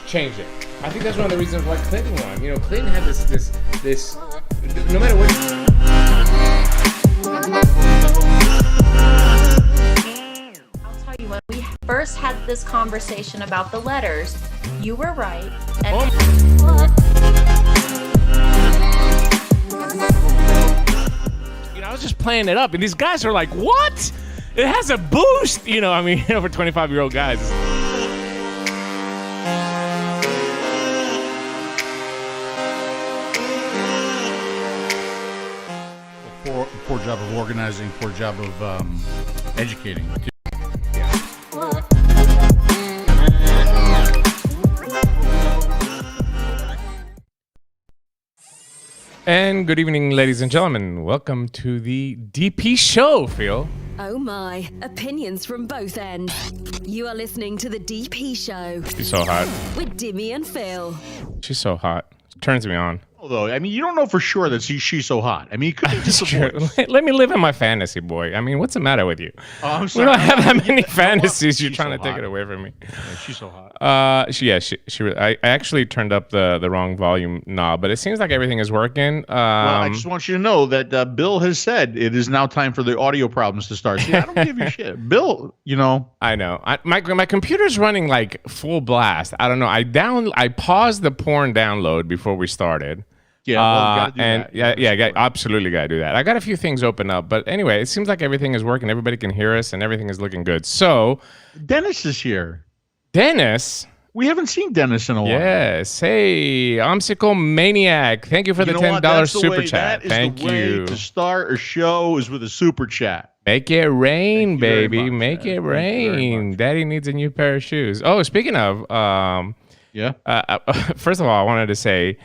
Changed it. I think that's one of the reasons why Clinton won. You know, Clinton had this, no matter what. I'll tell you, when we first had this conversation about the letters, you were right. And you know, I was just playing it up, and these guys are like, "What? It has a boost." You know, I mean, for 25-year-old guys. Poor job of organizing, poor job of educating. And good evening, ladies and gentlemen. Welcome to the DP show, Phil. Oh my, opinions from both ends. You are listening to the DP show. She's so hot. With Dimmy and Phil. She's so hot. Turns me on. Although, I mean, you don't know for sure that she's so hot. I mean, it could be just a voice. Let me live in my fantasy, boy. I mean, what's the matter with you? Oh, I'm We sorry. don't have that many fantasies. You're She's trying so to take hot. it away from me. Yeah, she's so hot. I actually turned up the wrong volume knob, but it seems like everything is working. Well, I just want you to know that Bill has said it is now time for the audio problems to start. See, I don't give you shit. Bill, you know. I know. My computer's running like full blast. I don't know. I paused the porn download before we started. Yeah, well, you gotta do that. Absolutely gotta do that. I got a few things open up, but anyway, it seems like everything is working. Everybody can hear us, and everything is looking good. So, Dennis is here. Dennis. We haven't seen Dennis in a while. Yes. Hey, 𝗷𝗵𝗶𝗀𝗀 Maniac. Thank you for the $10 super chat. Thank you. To start a show is with a super chat. Make it rain, Thank you very baby. much, Make man. it Thank you very rain. much. Daddy needs a new pair of shoes. Oh, speaking of, first of all, I wanted to say,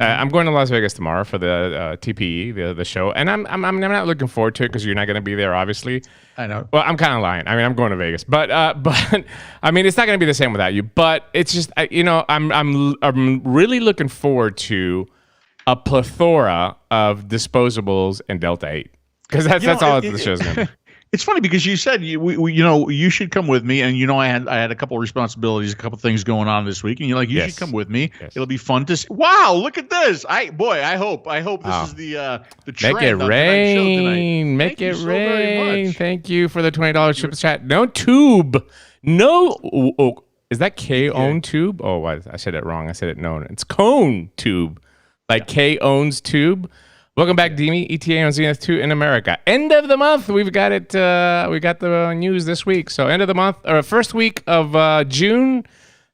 I'm going to Las Vegas tomorrow for the TPE, the show, and I'm not looking forward to it because you're not going to be there, obviously. I know. Well, I'm kind of lying. I mean, I'm going to Vegas, but I mean, it's not going to be the same without you. But it's just, I'm really looking forward to a plethora of disposables and Delta 8 because that's all the show's going to be. It's funny because you said you should come with me, and I had a couple of responsibilities, a couple of things going on this week, and you're like, you should come with me. Yes. It'll be fun to see. Wow, look at this! I hope this is the trend. Make it on tonight's show rain. tonight. Make Thank you it so very rain. much. Thank you for the $20 super chat. No tube. No. Oh, is that K-own tube? Oh, I said it wrong. I said it known. It's cone tube. Like K owns tube. Welcome back, Dimi. ETA on Zenith 2 in America. End of the month. We've got it. We got the news this week. So end of the month, or first week of June,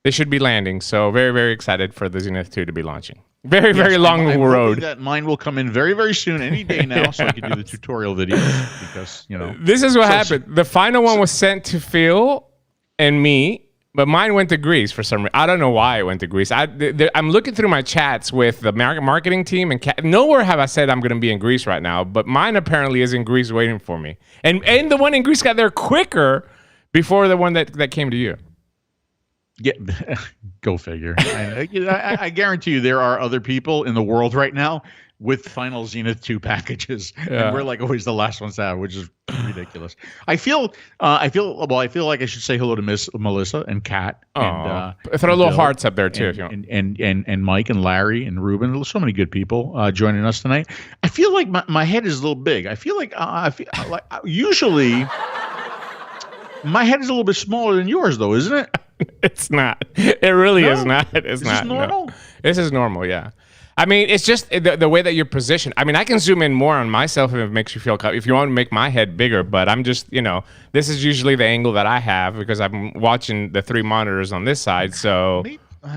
they should be landing. So very, very excited for the Zenith 2 to be launching. Very, very long road. That mine will come in very, very soon, any day now, so I can do the tutorial videos because, you know. This is what happened. The final one was sent to Phil and me. But mine went to Greece for some reason. I don't know why it went to Greece. I'm looking through my chats with the marketing team, and nowhere have I said I'm going to be in Greece right now. But mine apparently is in Greece waiting for me. And the one in Greece got there quicker before the one that came to you. Yeah, go figure. I guarantee you there are other people in the world right now with final Zenith 2 packages, and we're like always the last ones to have, which is ridiculous. I feel like I should say hello to Miss Melissa and Kat. And, throw and little Bill, hearts up there too, if you want. And Mike and Larry and Ruben. So many good people joining us tonight. I feel like my head is a little big. I feel like usually my head is a little bit smaller than yours, though, isn't it? It's not. It really is not. It's is not. This normal? No. This is normal, yeah. I mean, it's just the way that you're positioned. I mean, I can zoom in more on myself if it makes you feel comfortable. If you want to make my head bigger, but I'm just, this is usually the angle that I have because I'm watching the 3 monitors on this side. So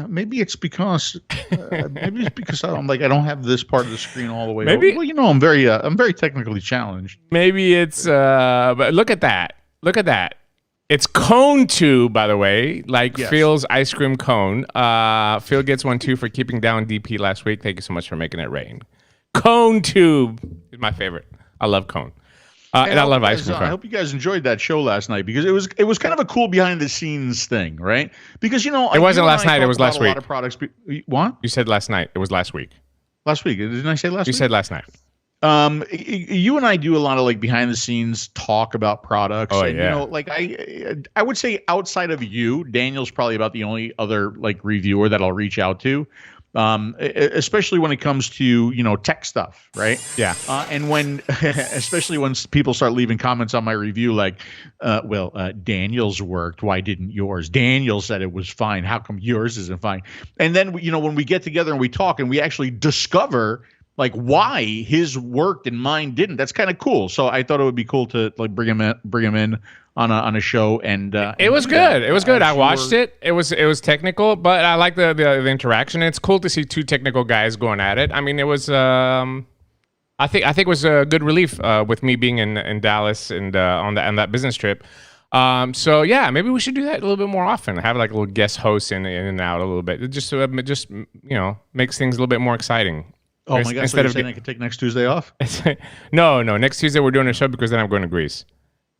maybe it's because I'm like I don't have this part of the screen all the way. Maybe over. Well, I'm very technically challenged. Maybe it's but look at that. Look at that. It's cone tube, by the way, like yes. Phil's ice cream cone. Phil gets 1-2 for keeping down DP last week. Thank you so much for making it rain. Cone tube is my favorite. I love cone. And I love ice cream cone. I hope you guys enjoyed that show last night because it was kind of a cool behind the scenes thing, right? Because it wasn't last night. It was last week. A lot of products. What? You said last night. It was last week. Last week. Didn't I say last week? You said last night. You and I do a lot of like behind the scenes talk about products. Oh, and, yeah. Like I would say outside of you, Daniel's probably about the only other like reviewer that I'll reach out to. Especially when it comes to, tech stuff, right? Yeah. And especially when people start leaving comments on my review, like, Daniel's worked. Why didn't yours? Daniel said it was fine. How come yours isn't fine? And then, when we get together and we talk and we actually discover like why his worked and mine didn't. That's kind of cool. So I thought it would be cool to like bring him in on a show. And it was good. It was good. I watched it. It was technical, but I like the interaction. It's cool to see 2 technical guys going at it. I mean, it was I think it was a good relief with me being in Dallas and on that business trip. So yeah, maybe we should do that a little bit more often. Have like a little guest hosts in and out a little bit. It just makes things a little bit more exciting. Oh my God! So you're saying I could take next Tuesday off? No. Next Tuesday we're doing a show because then I'm going to Greece.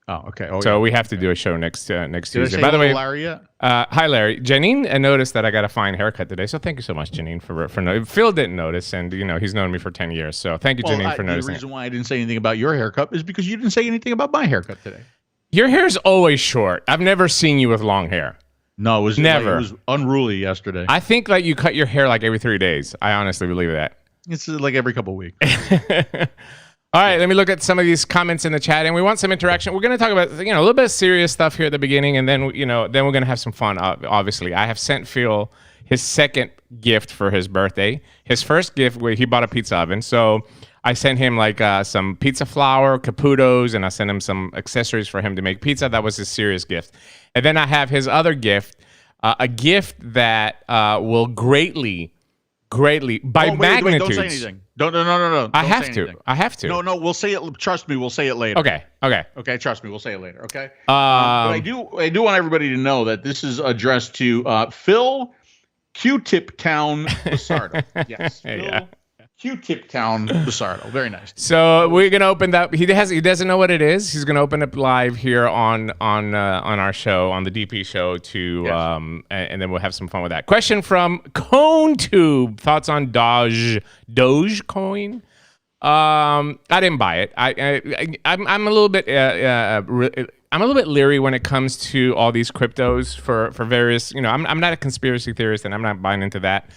Oh, okay. So we have to do a show next Tuesday. By the way, Larry yet? Hi, Larry. Janine noticed that I got a fine haircut today, so thank you so much, Janine, for Phil didn't notice, and he's known me for 10 years, so thank you, Janine, for noticing. The reason why I didn't say anything about your haircut is because you didn't say anything about my haircut today. Your hair's always short. I've never seen you with long hair. No, it was never. It was unruly yesterday. I think that you cut your hair like every 3 days. I honestly believe that. It's like every couple of weeks. All right, let me look at some of these comments in the chat, and we want some interaction. We're going to talk about a little bit of serious stuff here at the beginning, and then then we're going to have some fun. Obviously, I have sent Phil his second gift for his birthday. His first gift, he bought a pizza oven, so I sent him like some pizza flour, caputos, and I sent him some accessories for him to make pizza. That was his serious gift, and then I have his other gift, a gift that will greatly by magnitudes. Wait, don't say anything. No. I have to. No, we'll say it. Trust me, we'll say it later. Okay. Trust me, we'll say it later. Okay. But I do want everybody to know that this is addressed to Phil Q-Tip Town Basardo. Yes. Yeah. Q-Tip Town Basardo. Very nice. So we're gonna open that. He doesn't know what it is. He's gonna open up live here on our show, on the DP show, to yes. And then we'll have some fun with that. Question from Cone Tube: thoughts on Dogecoin? I didn't buy it. I'm a little bit I'm a little bit leery when it comes to all these cryptos for various. I'm not a conspiracy theorist and I'm not buying into that.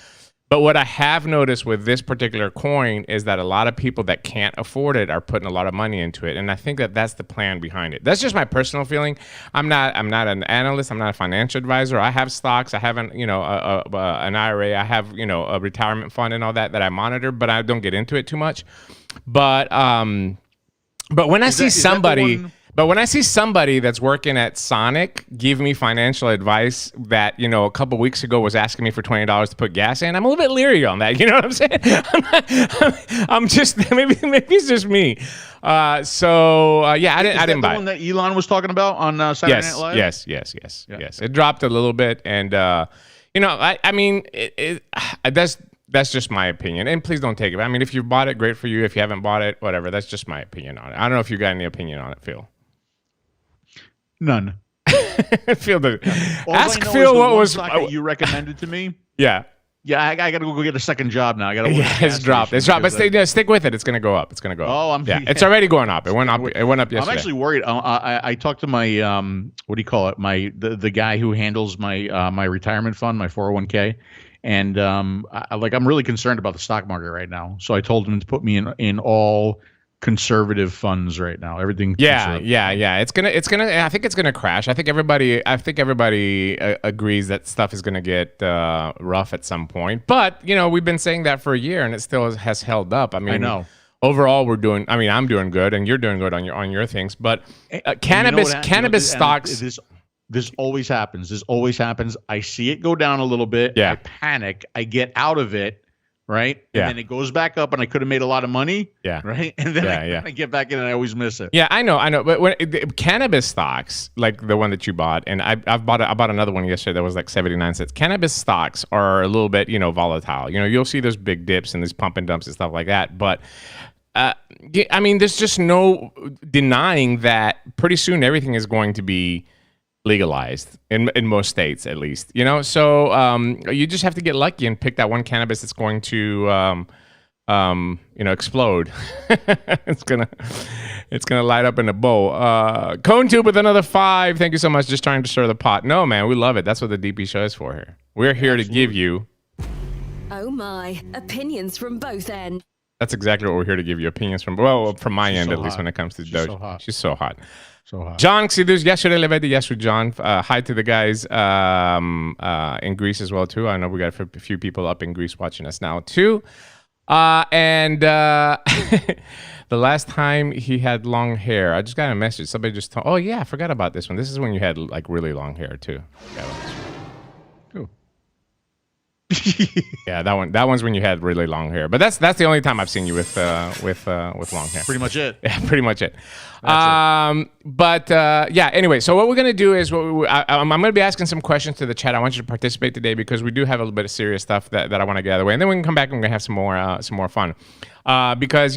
But what I have noticed with this particular coin is that a lot of people that can't afford it are putting a lot of money into it, and I think that that's the plan behind it. That's just my personal feeling. I'm not an analyst. I'm not a financial advisor. I have stocks. I have an IRA. I have a retirement fund and all that I monitor, but I don't get into it too much. But when I see somebody. But when I see somebody that's working at Sonic give me financial advice that, a couple weeks ago was asking me for $20 to put gas in, I'm a little bit leery on that. You know what I'm saying? I'm just, maybe it's just me. I didn't buy it. The one that Elon was talking about on Saturday Night Live? Yes. It dropped a little bit. And, that's just my opinion. And please don't take it. I mean, if you bought it, great for you. If you haven't bought it, whatever. That's just my opinion on it. I don't know if you got any opinion on it, Phil. None. Phil, ask Phil what was you recommended to me. Yeah. Yeah, I got to go get a second job now. I got to. It's dropped. But stick with it. It's going to go up. It's going to go up. It's already going up. It went up. It went up yesterday. I'm actually worried. I talked to my what do you call it? The guy who handles my retirement fund, my 401k, and I'm really concerned about the stock market right now. So I told him to put me in all conservative funds right now. Everything. Yeah. It's gonna. I think it's gonna crash. I think everybody agrees that stuff is gonna get rough at some point. But we've been saying that for a year, and it still has held up. I mean, I know. Overall, I'm doing good, and you're doing good on your things. But cannabis stocks. This always happens. I see it go down a little bit. Yeah. I panic. I get out of it. Right. Yeah. And then it goes back up, and I could have made a lot of money. Yeah. Right. And then I get back in, and I always miss it. Yeah, I know. But when cannabis stocks, like the one that you bought, and I bought another one yesterday that was like 79 cents. Cannabis stocks are a little bit, volatile. You'll see those big dips and these pump and dumps and stuff like that. But there's just no denying that pretty soon everything is going to be legalized in most states, at least, so you just have to get lucky and pick that one cannabis that's going to explode. it's gonna light up in a bowl. ConeTube with another 5. Thank you so much. Just trying to stir the pot. No, man, we love it. That's what the DP show is for here. We're here to give you opinions from both ends. That's exactly what we're here to give you. Opinions from my end, at least, when it comes to Doge. She's so hot. So hot. John, yesterday levedi. Yes, with John. Hi to the guys in Greece as well too. I know we got a few people up in Greece watching us now too. The last time he had long hair, I just got a message. Somebody just told. Oh yeah, I forgot about this one. This is when you had like really long hair too. Yeah, that one's when you had really long hair. But that's the only time I've seen you with long hair. Pretty much it. Yeah, pretty much it. Anyway, so what we're gonna do is I'm gonna be asking some questions to the chat. I want you to participate today because we do have a little bit of serious stuff that I want to get out of the way, and then we can come back and we're gonna have some more fun. Because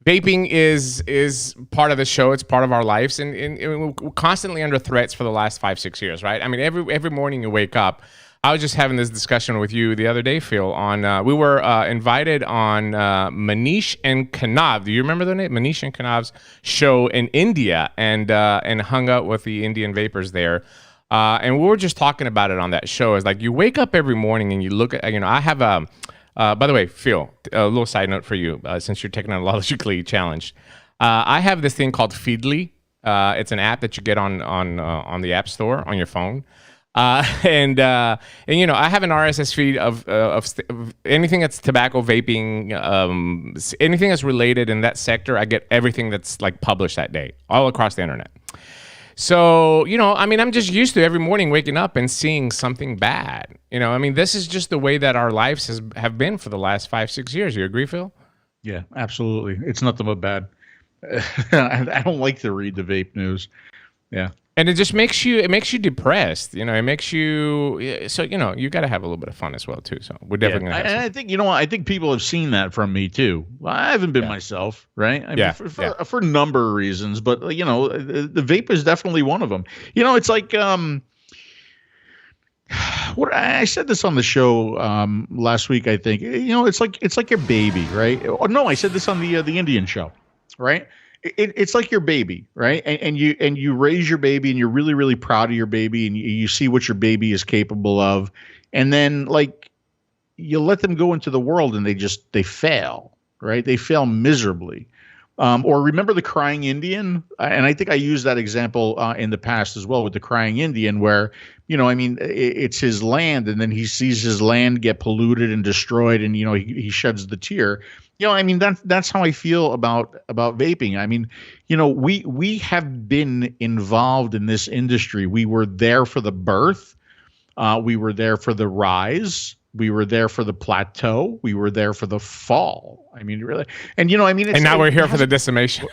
vaping is part of the show. It's part of our lives, and we're constantly under threats for the last 5-6 years, right? I mean, every morning you wake up. I was just having this discussion with you the other day, Phil. We were invited on Manish and Kanav. Do you remember the name? Manish and Kanav's show in India, and hung out with the Indian vapors there. And we were just talking about it on that show. It's like you wake up every morning and you look at, I have by the way, Phil, a little side note for you, since you're technologically challenged. I have this thing called Feedly. It's an app that you get on the App Store on your phone. I have an RSS feed of anything that's tobacco, vaping, anything that's related in that sector. I get everything that's like published that day, all across the internet. So, I'm just used to every morning waking up and seeing something bad. This is just the way that our lives have been for the last 5-6 years. You agree, Phil? Yeah, absolutely. It's nothing but bad. I don't like to read the vape news. Yeah. And it just makes you depressed. It makes you, so, you got to have a little bit of fun as well too. So we're definitely going to have some. I think, I think people have seen that from me too. I haven't been myself, right? For a number of reasons, but the vape is definitely one of them. It's like, what I said this on the show last week, I think, it's like your baby, right? Oh, no, I said this on the Indian show, right? It's like your baby, right? And you raise your baby, and you're really, really proud of your baby, and you see what your baby is capable of. And then, like, you let them go into the world and they fail, right? They fail miserably. Or remember the crying Indian? And I think I used that example in the past as well with the crying Indian where, it's his land and then he sees his land get polluted and destroyed and, he sheds the tear. That's how I feel about vaping. We have been involved in this industry. We were there for the birth. We were there for the rise. We were there for the plateau. We were there for the fall. Really. And and now we're here for the decimation.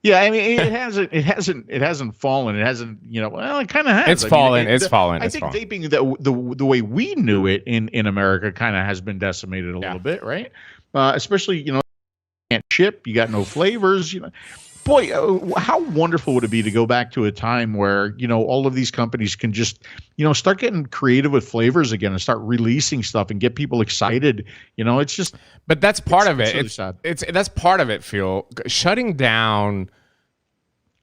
Yeah, it hasn't fallen. It hasn't, well, it kind of has. It's fallen. It's fallen. I think vaping, the way we knew it in America, kind of has been decimated a little bit, right? Especially, you can't ship. You got no flavors. Boy, how wonderful would it be to go back to a time where, all of these companies can just, start getting creative with flavors again and start releasing stuff and get people excited. It's just. But that's part of it. Really sad. That's part of it, Phil. Shutting down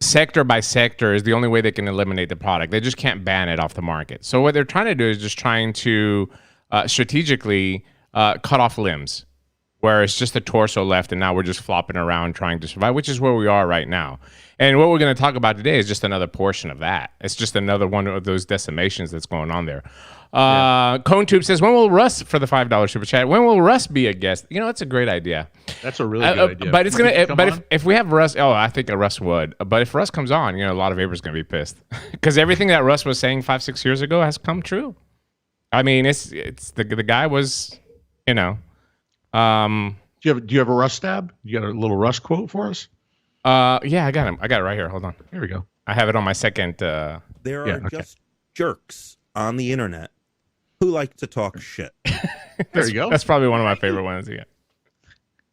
sector by sector is the only way they can eliminate the product. They just can't ban it off the market. So what they're trying to do is just trying to strategically cut off limbs, where it's just the torso left, and now we're just flopping around trying to survive, which is where we are right now. And what we're going to talk about today is just another portion of that. It's just another one of those decimations that's going on there. ConeTube says, when will Russ, for the $5 super chat, when will Russ be a guest? That's a great idea. That's a really good idea. But it's gonna. But if we have Russ, I think Russ would. But if Russ comes on, a lot of vapors going to be pissed because everything that Russ was saying 5-6 years ago has come true. It's the guy was, Do you have a Russ stab? You got a little Russ quote for us? Yeah, I got him. I got it right here. Hold on. Here we go. I have it on my second. There are just jerks on the internet who like to talk shit. There you go. That's probably one of my favorite ones. Yeah.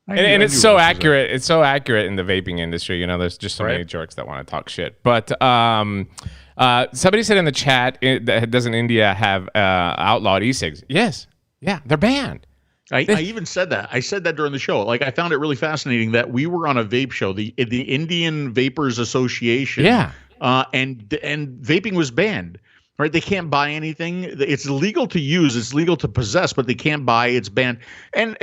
And it's so accurate. It's so accurate in the vaping industry. There's just so many jerks that want to talk shit. But somebody said in the chat, doesn't India have outlawed e-cigs? Yes. Yeah, they're banned. I even said that. I said that during the show. I found it really fascinating that we were on a vape show, the Indian Vapors Association. Yeah. And vaping was banned. Right? They can't buy anything. It's legal to use. It's legal to possess, but they can't buy. It's banned. And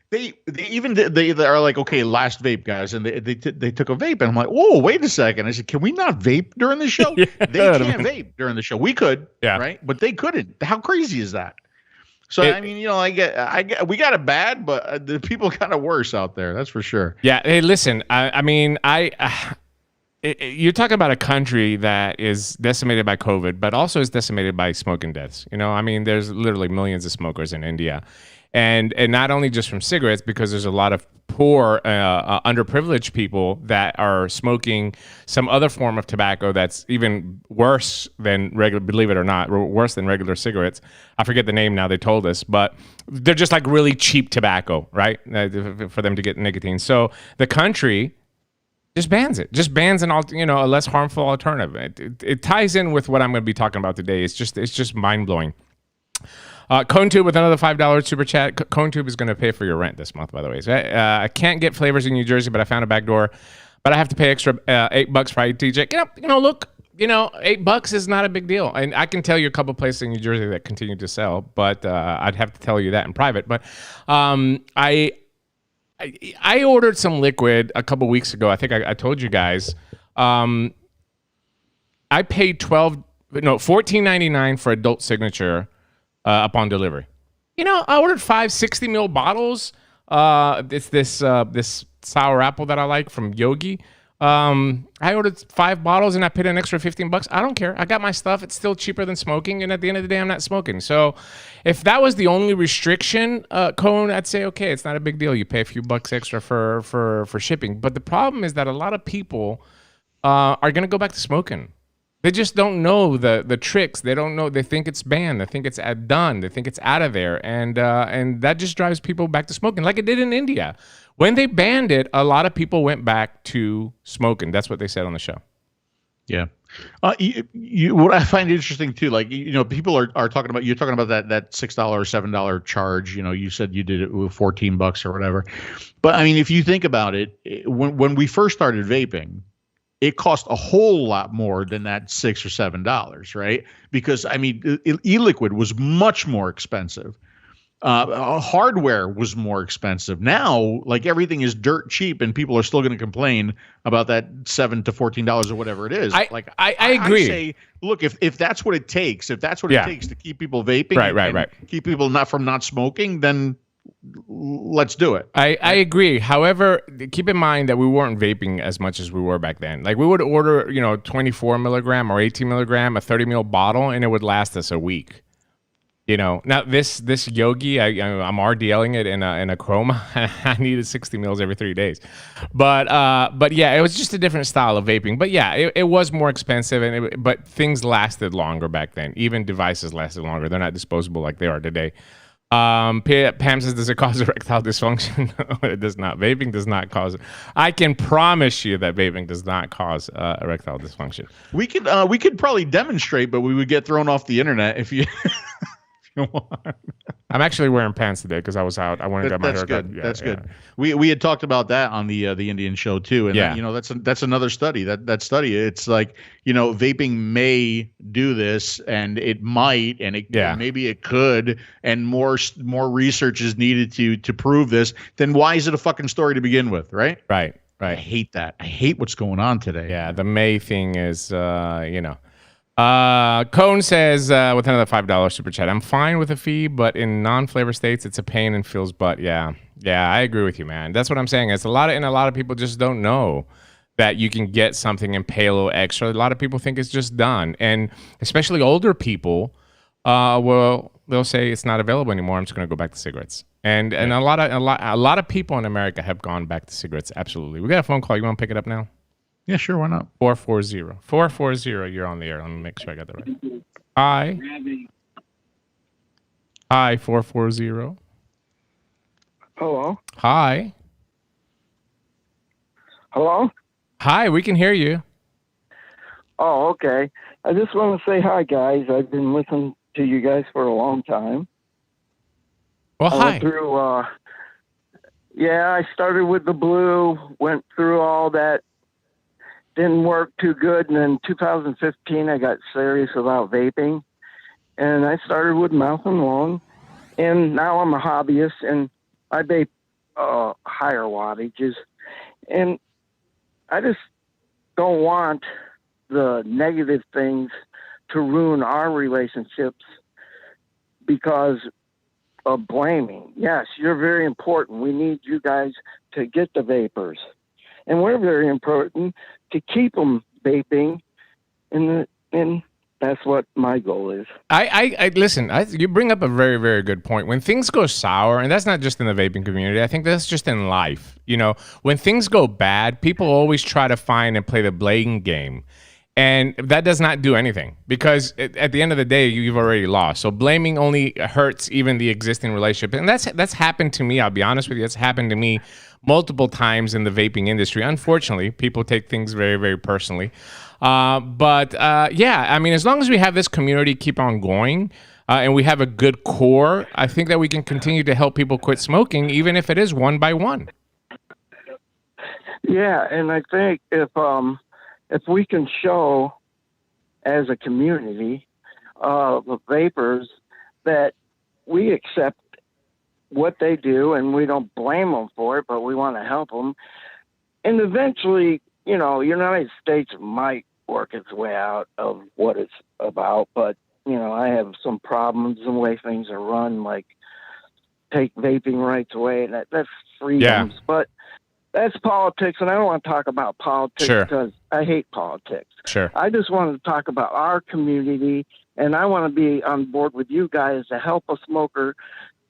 they are like, okay, last vape, guys, and they took a vape, and I'm like, whoa, wait a second. I said, can we not vape during the show? They can't vape during the show. We could, right? But they couldn't. How crazy is that? So we got it bad, but the people got it worse out there. That's for sure. Yeah. Hey, listen. You're talking about a country that is decimated by COVID, but also is decimated by smoking deaths. There's literally millions of smokers in India, and not only just from cigarettes, because there's a lot of poor, underprivileged people that are smoking some other form of tobacco that's even worse than regular. Believe it or not, worse than regular cigarettes. I forget the name now. They told us, but they're just like really cheap tobacco, right? For them to get nicotine. So the country just bans it. Just bans a less harmful alternative. It ties in with what I'm going to be talking about today. It's just mind blowing. ConeTube with another $5 super chat. ConeTube is going to pay for your rent this month, by the way. So, I can't get flavors in New Jersey, but I found a back door. But I have to pay extra $8 for ITJ. Look, $8 is not a big deal, and I can tell you a couple places in New Jersey that continue to sell, but I'd have to tell you that in private. But I ordered some liquid a couple weeks ago. I think I told you guys. I paid $14.99 for adult signature upon delivery. I ordered 5 60 ml bottles. It's this sour apple that I like from Yogi. I ordered 5 bottles and I paid an extra $15. I don't care. I got my stuff. It's still cheaper than smoking. And at the end of the day, I'm not smoking. So if that was the only restriction, Cone, I'd say, okay, it's not a big deal. You pay a few bucks extra for shipping. But the problem is that a lot of people are going to go back to smoking. They just don't know the tricks. They don't know. They think it's banned. They think it's done. They think it's out of there. And that just drives people back to smoking like it did in India. When they banned it, a lot of people went back to smoking. That's what they said on the show. Yeah. What I find interesting too, people are talking about, you're talking about that $6 or $7 charge. You said you did it with $14 or whatever. But if you think about it, when we first started vaping, it cost a whole lot more than that $6 or $7, right? Because e-liquid was much more expensive. hardware was more expensive. Now, like everything is dirt cheap, and people are still going to complain about that $7 to $14 or whatever it is. I agree. I say, look, if that's what it takes, it takes to keep people vaping, right, keep people not smoking, then let's do it. I agree. However, keep in mind that we weren't vaping as much as we were back then. Like we would order, 24 milligram or 18 milligram, a 30 ml bottle, and it would last us a week. Now this Yogi, I'm RDLing it in a chroma. I needed 60 mils every 3 days, but yeah, it was just a different style of vaping. But yeah, it was more expensive, but things lasted longer back then. Even devices lasted longer. They're not disposable like they are today. Pam says, does it cause erectile dysfunction? No, it does not. Vaping does not cause it. I can promise you that vaping does not cause erectile dysfunction. We could probably demonstrate, but we would get thrown off the internet if you. I'm actually wearing pants today because I was out. I went and got my haircut. Good. That's good. We had talked about that on the Indian show too, and that's another study. That study, it's like vaping may do this, and it might, and maybe it could, and more research is needed to prove this. Then why is it a fucking story to begin with, right? Right. I hate that. I hate what's going on today. Yeah, the May thing is, Cone says with another $5 super chat, I'm fine with a fee, but in non-flavor states, it's a pain and feels butt. Yeah, I agree with you, man. That's what I'm saying. It's a lot of people just don't know that you can get something and pay a little extra. A lot of people think it's just done, and especially older people, they'll say it's not available anymore. I'm just going to go back to cigarettes. And a lot of people in America have gone back to cigarettes. Absolutely. We got a phone call. You want to pick it up now? Yeah, sure. Why not? 440. You're on the air. Let me make sure I got that right. Hi, 440. Hello. Hi. Hello. Hi, we can hear you. Oh, okay. I just want to say hi, guys. I've been listening to you guys for a long time. Well, hi. I went through, I started with the blue, went through all that. Didn't work too good, and in 2015 I got serious about vaping, and I started with mouth and lung, and now I'm a hobbyist, and I vape higher wattages, and I just don't want the negative things to ruin our relationships because of blaming. Yes, you're very important. We need you guys to get the vapors, and we're very important to keep them vaping, and that's what my goal is. I listen. You bring up a very, very good point. When things go sour, and that's not just in the vaping community. I think that's just in life. When things go bad, people always try to find and play the blame game, and that does not do anything because at the end of the day, you've already lost. So blaming only hurts even the existing relationship, and that's happened to me. I'll be honest with you. It's happened to me multiple times in the vaping industry. Unfortunately, people take things very, very personally. But I mean, as long as we have this community keep on going and we have a good core, I think that we can continue to help people quit smoking, even if it is one by one. Yeah, and I think if we can show as a community of vapors that we accept what they do, and we don't blame them for it, but we want to help them. And eventually, United States might work its way out of what it's about, but, I have some problems in the way things are run, like take vaping rights away, and that's freedoms. Yeah. But that's politics, and I don't want to talk about politics because I hate politics. Sure. I just want to talk about our community, and I want to be on board with you guys to help a smoker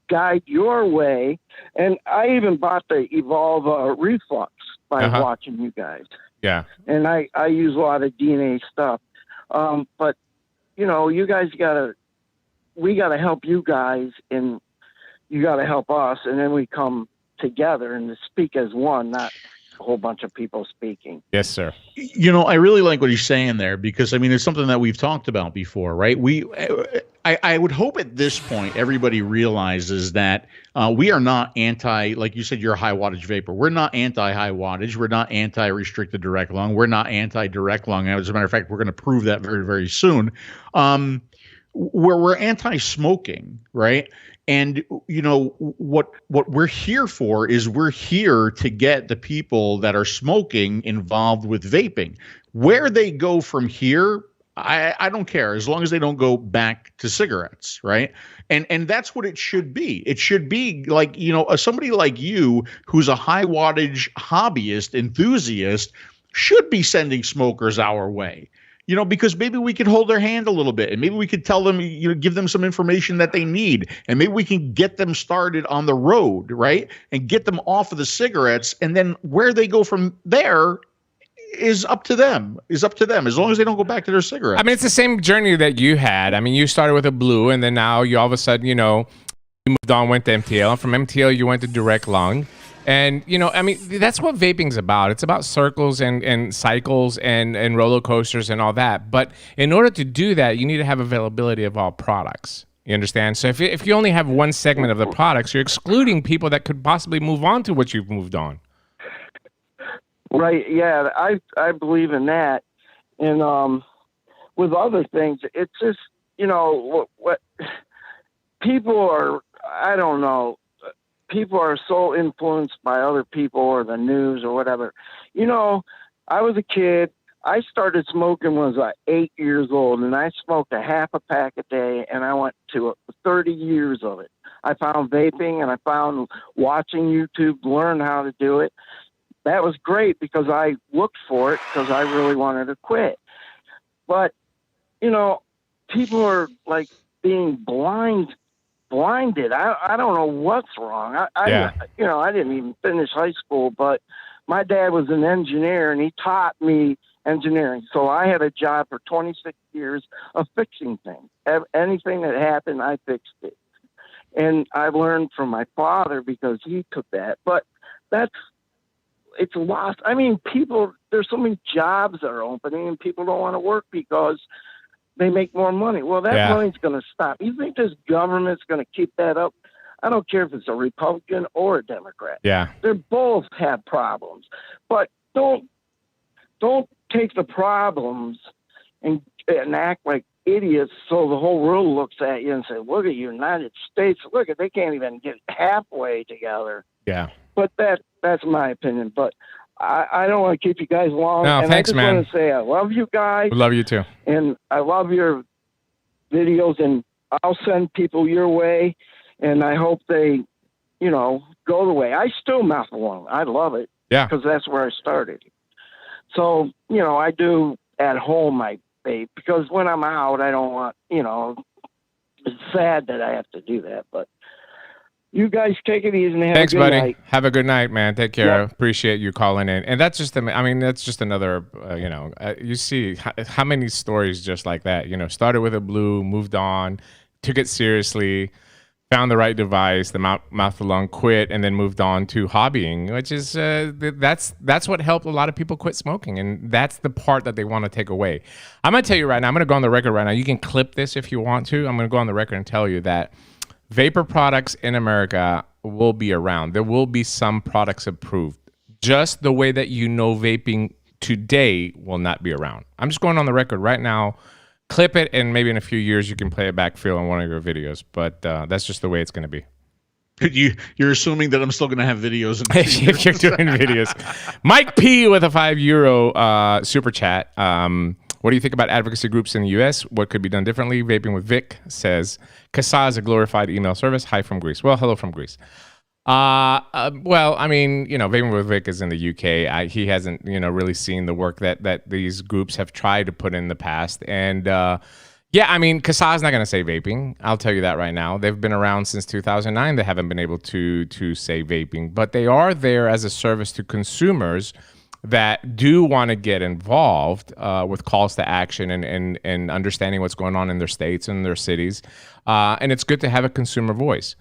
guide your way. And I even bought the Evolve Reflux by watching you guys. Yeah. And I use a lot of DNA stuff. But, you guys we got to help you guys, and you got to help us. And then we come together and to speak as one, not a whole bunch of people speaking. Yes, sir. I really like what he's saying there because, I mean, it's something that we've talked about before, right? I would hope at this point everybody realizes that we are not like you said, you're a high wattage vapor. We're not anti-high wattage. We're not anti-restricted direct lung. We're not anti-direct lung. As a matter of fact, we're going to prove that very, very soon. we're anti-smoking, right? And what we're here for is we're here to get the people that are smoking involved with vaping. Where they go from here, I don't care, as long as they don't go back to cigarettes, right? And that's what it should be. It should be like, somebody like you who's a high wattage hobbyist enthusiast should be sending smokers our way. Because maybe we could hold their hand a little bit, and maybe we could tell them, give them some information that they need, and maybe we can get them started on the road, right? And get them off of the cigarettes, and then where they go from there is up to them, as long as they don't go back to their cigarettes. I mean, it's the same journey that you had. I mean, you started with a blue, and then now you all of a sudden, you moved on, went to MTL. From MTL, you went to direct lung. And, I mean, that's what vaping's about. It's about circles and cycles and roller coasters and all that. But in order to do that, you need to have availability of all products. You understand? So if you only have one segment of the products, you're excluding people that could possibly move on to what you've moved on. Right. Yeah, I believe in that. And with other things, it's just, what people are, I don't know. People are so influenced by other people or the news or whatever. I was a kid. I started smoking when I was 8 years old, and I smoked a half a pack a day, and I went to 30 years of it. I found vaping, and I found watching YouTube, learn how to do it. That was great because I looked for it because I really wanted to quit. But, people are like being blinded. I don't know what's wrong. I didn't even finish high school, but my dad was an engineer and he taught me engineering. So I had a job for 26 years of fixing things. Anything that happened, I fixed it. And I learned from my father because he took that. But it's lost. I mean, there's so many jobs that are opening and people don't want to work because they make more money. Well, that money's going to stop. You think this government's going to keep that up? I don't care if it's a Republican or a Democrat. Yeah. They both have problems. But don't take the problems and act like idiots so the whole world looks at you and say, look at United States. Look at, they can't even get halfway together. Yeah. But that's my opinion. But I don't want to keep you guys long. No, and thanks, I just man. want to say I love you guys. We love you too. And I love your videos, and I'll send people your way, and I hope they, go the way. I still mouth along. I love it. Yeah. Because that's where I started. So, I do at home I vape because when I'm out, I don't want, it's sad that I have to do that, but you guys take it easy and have Thanks, a good buddy. night. Have a good night, man. Take care. Yeah. Appreciate you calling in. And that's just, that's just another, you see how many stories just like that, started with a blue, moved on, took it seriously, found the right device, the mouth to lung, quit, and then moved on to hobbying, which is, that's what helped a lot of people quit smoking. And that's the part that they want to take away. I'm going to tell you right now, I'm going to go on the record right now. You can clip this if you want to. I'm going to go on the record and tell you that vapor products in America will be around. There will be some products approved. Just the way that vaping today will not be around. I'm just going on the record right now. Clip it, and maybe in a few years you can play it back, Phil, in one of your videos. But that's just the way it's going to be. You're assuming that I'm still going to have videos. If you're doing videos. Mike P with a €5 super chat. What do you think about advocacy groups in the U.S.? What could be done differently? Vaping with Vic says, CASAA is a glorified email service. Hi from Greece. Well, hello from Greece. Well, Vaping with Vic is in the UK. He hasn't, really seen the work that these groups have tried to put in the past. And CASAA is not going to say vaping. I'll tell you that right now. They've been around since 2009. They haven't been able to say vaping, but they are there as a service to consumers that do want to get involved with calls to action and understanding what's going on in their states and their cities. And it's good to have a consumer voice.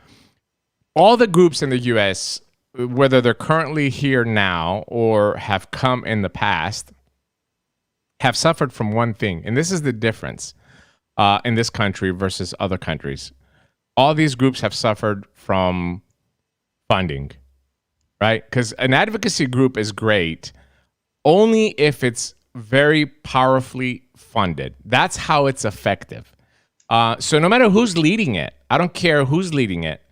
All the groups in the U.S., whether they're currently here now or have come in the past, have suffered from one thing. And this is the difference in this country versus other countries. All these groups have suffered from funding, right? Because an advocacy group is great only if it's very powerfully funded. That's how it's effective. So no matter who's leading it, I don't care who's leading it.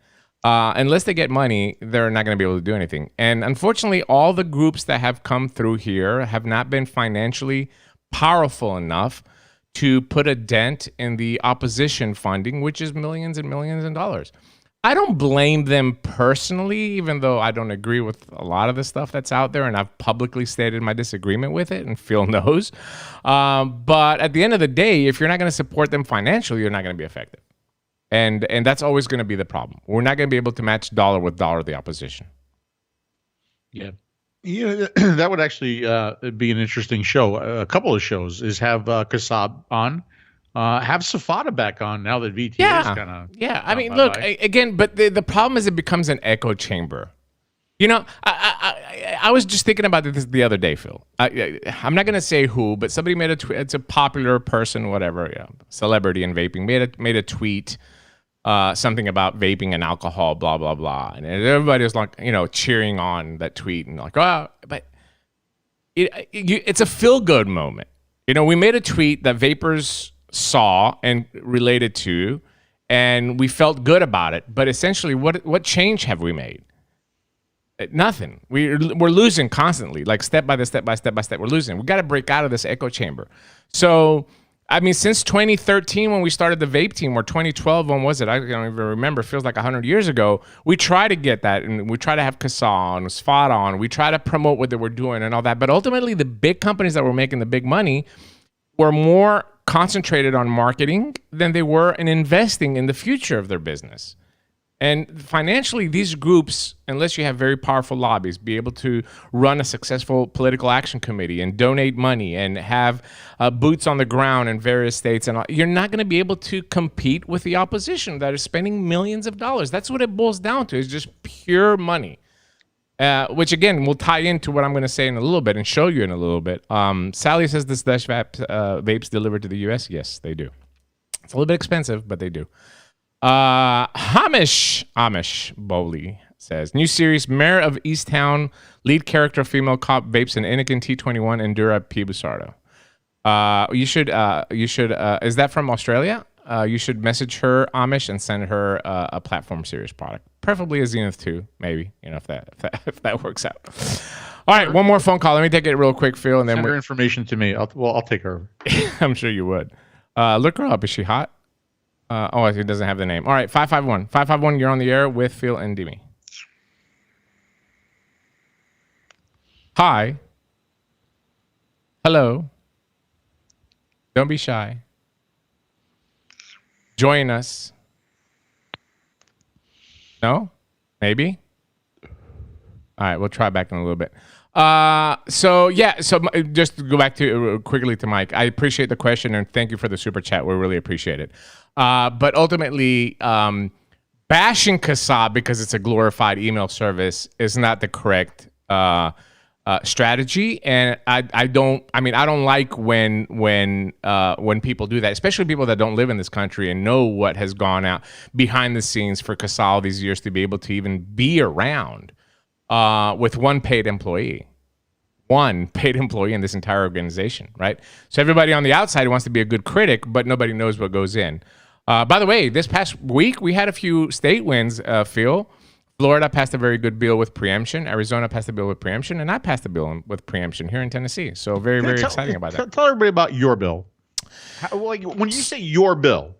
Unless they get money, they're not going to be able to do anything. And unfortunately, all the groups that have come through here have not been financially powerful enough to put a dent in the opposition funding, which is millions and millions of dollars. I don't blame them personally, even though I don't agree with a lot of the stuff that's out there, and I've publicly stated my disagreement with it, and Phil knows. But at the end of the day, if you're not going to support them financially, you're not going to be effective. And that's always going to be the problem. We're not going to be able to match dollar with dollar the opposition. Yeah. That would actually be an interesting show. A couple of shows is have CASAA on, have 𝗪𝗠 back on now that VTA is kind of. Yeah. I mean, look, again, but the problem is it becomes an echo chamber. You know, I was just thinking about this the other day, Phil. I'm not going to say who, but somebody made a tweet. It's a popular person, whatever, celebrity in vaping, made a tweet. Something about vaping and alcohol, blah, blah, blah. And everybody was like, cheering on that tweet and like, oh, but it's a feel-good moment. We made a tweet that vapors saw and related to, and we felt good about it. But essentially, what change have we made? Nothing. We're losing constantly, like step by step, we're losing. We got to break out of this echo chamber. So, I mean, since 2013, when we started the Vape team, or 2012, when was it? I don't even remember. It feels like 100 years ago. We try to get that, and we try to have CASAA on, 𝗧 on. We try to promote what they were doing and all that. But ultimately, the big companies that were making the big money were more concentrated on marketing than they were in investing in the future of their business. And financially, these groups, unless you have very powerful lobbies, be able to run a successful political action committee and donate money and have boots on the ground in various states, and all, you're not going to be able to compete with the opposition that is spending millions of dollars. That's what it boils down to, is just pure money, which, again, will tie into what I'm going to say in a little bit and show you in a little bit. Sally says, does vapes delivered to the U.S.? Yes, they do. It's a little bit expensive, but they do. 𝗵𝗵𝗶𝗹 𝗕𝗂𝘀 says, new series, Mayor of Easttown, lead character female cop vapes an Inikin T21 and 𝗬𝗵𝗶𝗀. You should, is that from Australia? You should message her, Amish, and send her a platform series product, preferably a Zenith 2, maybe, if that works out. All right, one more phone call. Let me take it real quick, Phil, and then send her information to me. I'll take her over. I'm sure you would. Look her up. Is she hot? It doesn't have the name. All right, 551. 551, you're on the air with Phil and Dimi. Hi. Hello. Don't be shy. Join us. No? Maybe? All right, we'll try back in a little bit. So just to go back to quickly to Mike, I appreciate the question and thank you for the super chat. We really appreciate it. But ultimately, bashing CASAA because it's a glorified email service is not the correct strategy. And I don't like when people do that, especially people that don't live in this country and know what has gone out behind the scenes for CASAA all these years to be able to even be around with one paid employee in this entire organization, right? So everybody on the outside wants to be a good critic, but nobody knows what goes in. By the way, this past week, we had a few state wins, Phil. Florida passed a very good bill with preemption. Arizona passed a bill with preemption, and I passed a bill with preemption here in Tennessee. So very, very exciting about that. Tell everybody about your bill. When you say your bill,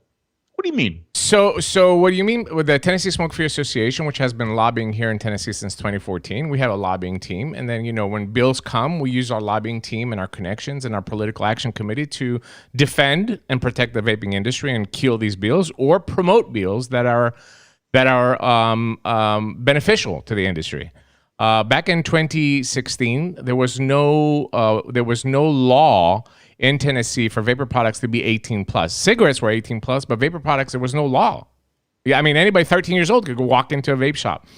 what do you mean? So what do you mean with the Tennessee Smoke-Free Association, which has been lobbying here in Tennessee since 2014? We have a lobbying team. And then, when bills come, we use our lobbying team and our connections and our political action committee to defend and protect the vaping industry and kill these bills or promote bills that are beneficial to the industry. Back in 2016, there was no law in Tennessee for vapor products to be 18 plus. Cigarettes were 18 plus, but vapor products, there was no law. Yeah, I mean, anybody 13 years old could go walk into a vape shop.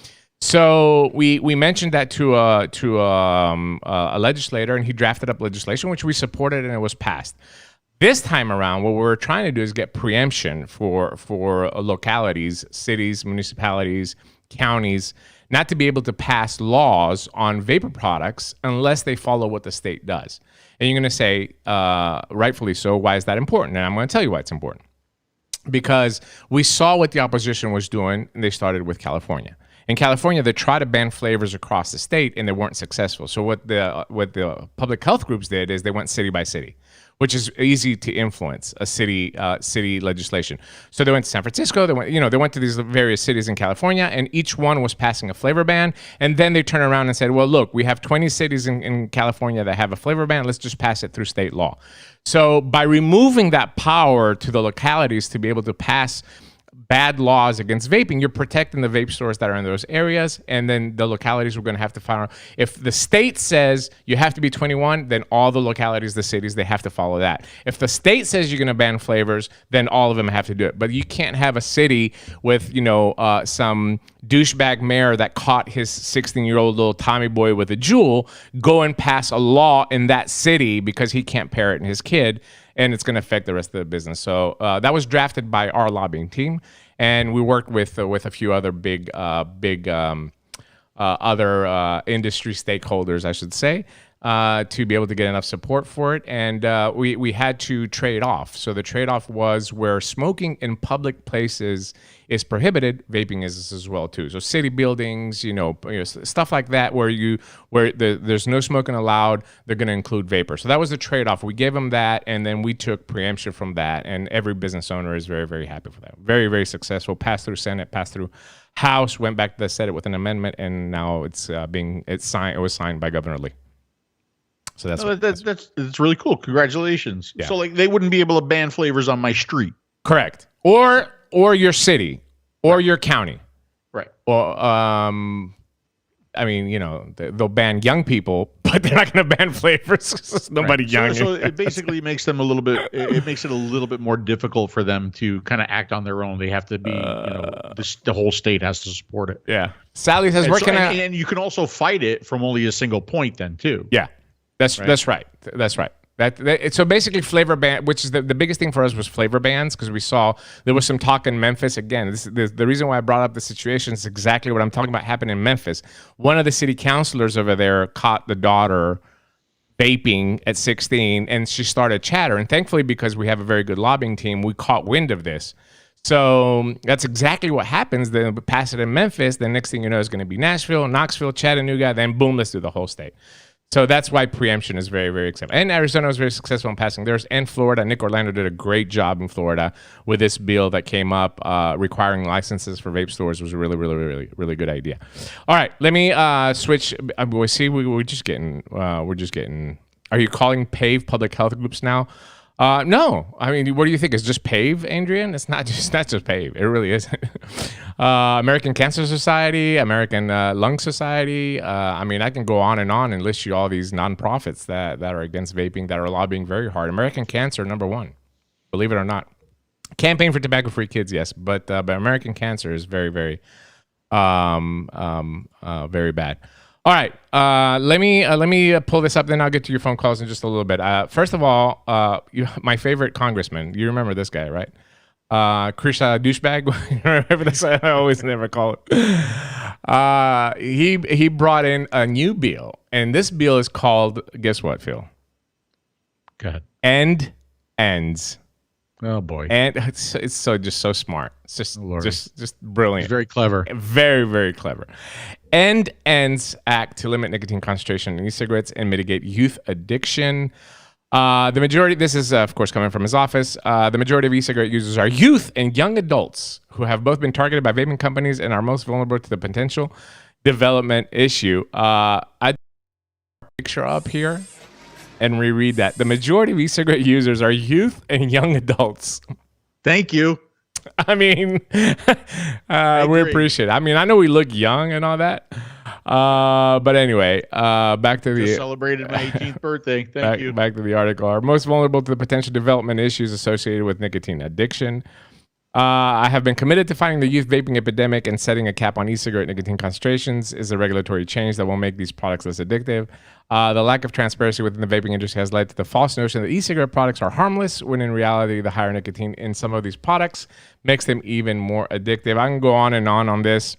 So we mentioned that to a legislator, and he drafted up legislation, which we supported, and it was passed. This time around, what we're trying to do is get preemption for localities, cities, municipalities, counties, not to be able to pass laws on vapor products unless they follow what the state does. And you're going to say, rightfully so, why is that important? And I'm going to tell you why it's important. because we saw what the opposition was doing, and they started with California. In California, they tried to ban flavors across the state, and they weren't successful. So what the public health groups did is they went city by city, which is easy to influence a city legislation. So they went to San Francisco. They went to these various cities in California, and each one was passing a flavor ban. And then they turned around and said, well, look, we have 20 cities in California that have a flavor ban. Let's just pass it through state law. So by removing that power to the localities to be able to pass bad laws against vaping, you're protecting the vape stores that are in those areas, and then the localities were going to have to follow. If the state says you have to be 21, then all the localities, the cities, they have to follow that. If the state says you're going to ban flavors, then all of them have to do it. But you can't have a city with, some douchebag mayor that caught his 16-year-old little Tommy boy with a jewel go and pass a law in that city because he can't parent his kid, and it's going to affect the rest of the business. So that was drafted by our lobbying team, and we worked with a few other big other industry stakeholders, I should say, to be able to get enough support for it. And we had to trade off. So the trade-off was where smoking in public places is prohibited, vaping is as well too. So city buildings, stuff like that, where there's no smoking allowed, they're going to include vapor. So that was the trade-off. We gave them that, and then we took preemption from that. And every business owner is very, very happy for that. Very, very successful. Passed through Senate, passed through House, went back to the Senate with an amendment, and now it's signed. It was signed by Governor Lee. So that's really cool. Congratulations. Yeah. So like they wouldn't be able to ban flavors on my street. Correct. Or your city or your county. Right. Or they'll ban young people, but they're not going to ban flavors. Nobody young. So it basically makes them a little bit. It makes it a little bit more difficult for them to kind of act on their own. They have to be. The whole state has to support it. Yeah. Sally says working out, and you can also fight it from only a single point then too. Yeah. That's right. So basically flavor ban, which is the biggest thing for us was flavor bans, because we saw there was some talk in Memphis. Again, the reason why I brought up the situation is exactly what I'm talking about happened in Memphis. One of the city councilors over there caught the daughter vaping at 16, and she started chatter. And thankfully, because we have a very good lobbying team, we caught wind of this. So that's exactly what happens. Then we pass it in Memphis. The next thing you know is going to be Nashville, Knoxville, Chattanooga, then boom, let's do the whole state. So that's why preemption is very, very acceptable. And Arizona was very successful in passing theirs. And Florida, Nick Orlando did a great job in Florida with this bill that came up requiring licenses for vape stores. Was a really, really, really, really good idea. All right, let me switch. We're just getting. Are you calling PAVE public health groups now? No, I mean, what do you think? It's just PAVE, Adrian? It's not just PAVE. It really isn't. American Cancer Society, American Lung Society. I mean, I can go on and list you all these nonprofits that are against vaping, that are lobbying very hard. American Cancer, #1, believe it or not. Campaign for Tobacco-Free Kids, yes, but American Cancer is very, very, very bad. All right, let me pull this up, then I'll get to your phone calls in just a little bit. First of all, my favorite congressman, you remember this guy, right? Krisha douchebag, remember this? I always never call it. He brought in a new bill, and this bill is called, guess what, Phil? Go ahead. End Ends. Oh boy. And it's so smart. It's just brilliant. It's very clever. Very, very clever. End Ends Act to limit nicotine concentration in e-cigarettes and mitigate youth addiction. The majority, this is of course coming from his office, the majority of e-cigarette users are youth and young adults who have both been targeted by vaping companies and are most vulnerable to the potential development issue. I put a picture up here and reread that. The majority of e-cigarette users are youth and young adults. Thank you. I mean, we appreciate it. I mean, I know we look young and all that. But anyway, back to Just celebrated my 18th birthday. Thank you. Back to the article. Are most vulnerable to the potential development issues associated with nicotine addiction. I have been committed to fighting the youth vaping epidemic, and setting a cap on e-cigarette nicotine concentrations is a regulatory change that will make these products less addictive. The lack of transparency within the vaping industry has led to the false notion that e-cigarette products are harmless, when in reality, the higher nicotine in some of these products makes them even more addictive. I can go on and on this.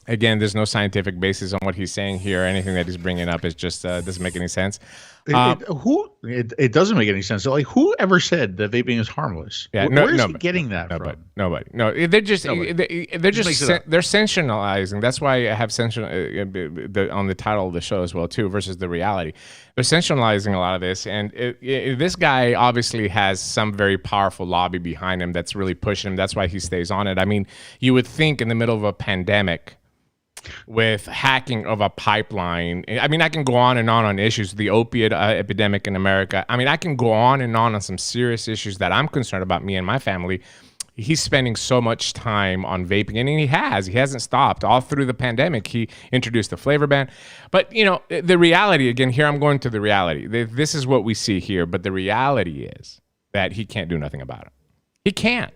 Again, there's no scientific basis on what he's saying here. Anything that he's bringing up is just doesn't make any sense. It doesn't make any sense. So, like, who ever said that vaping is harmless? Yeah, Where is he getting that from? Nobody. No, they're just they're sensationalizing. That's why I have on the title of the show as well too. Versus the reality, they're sensationalizing a lot of this, and this guy obviously has some very powerful lobby behind him that's really pushing him. That's why he stays on it. I mean, you would think in the middle of a pandemic, with hacking of a pipeline. I mean, I can go on issues, the opiate epidemic in America. I mean, I can go on some serious issues that I'm concerned about, me and my family. He's spending so much time on vaping, and he hasn't stopped all through the pandemic. He introduced the flavor ban. But, you know, the reality, again, here I'm going to the reality. This is what we see here, but the reality is that he can't do nothing about it. He can't.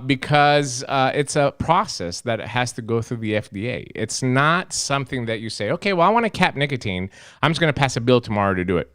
Because it's a process that has to go through the FDA. It's not something that you say, okay, well, I want to cap nicotine. I'm just going to pass a bill tomorrow to do it.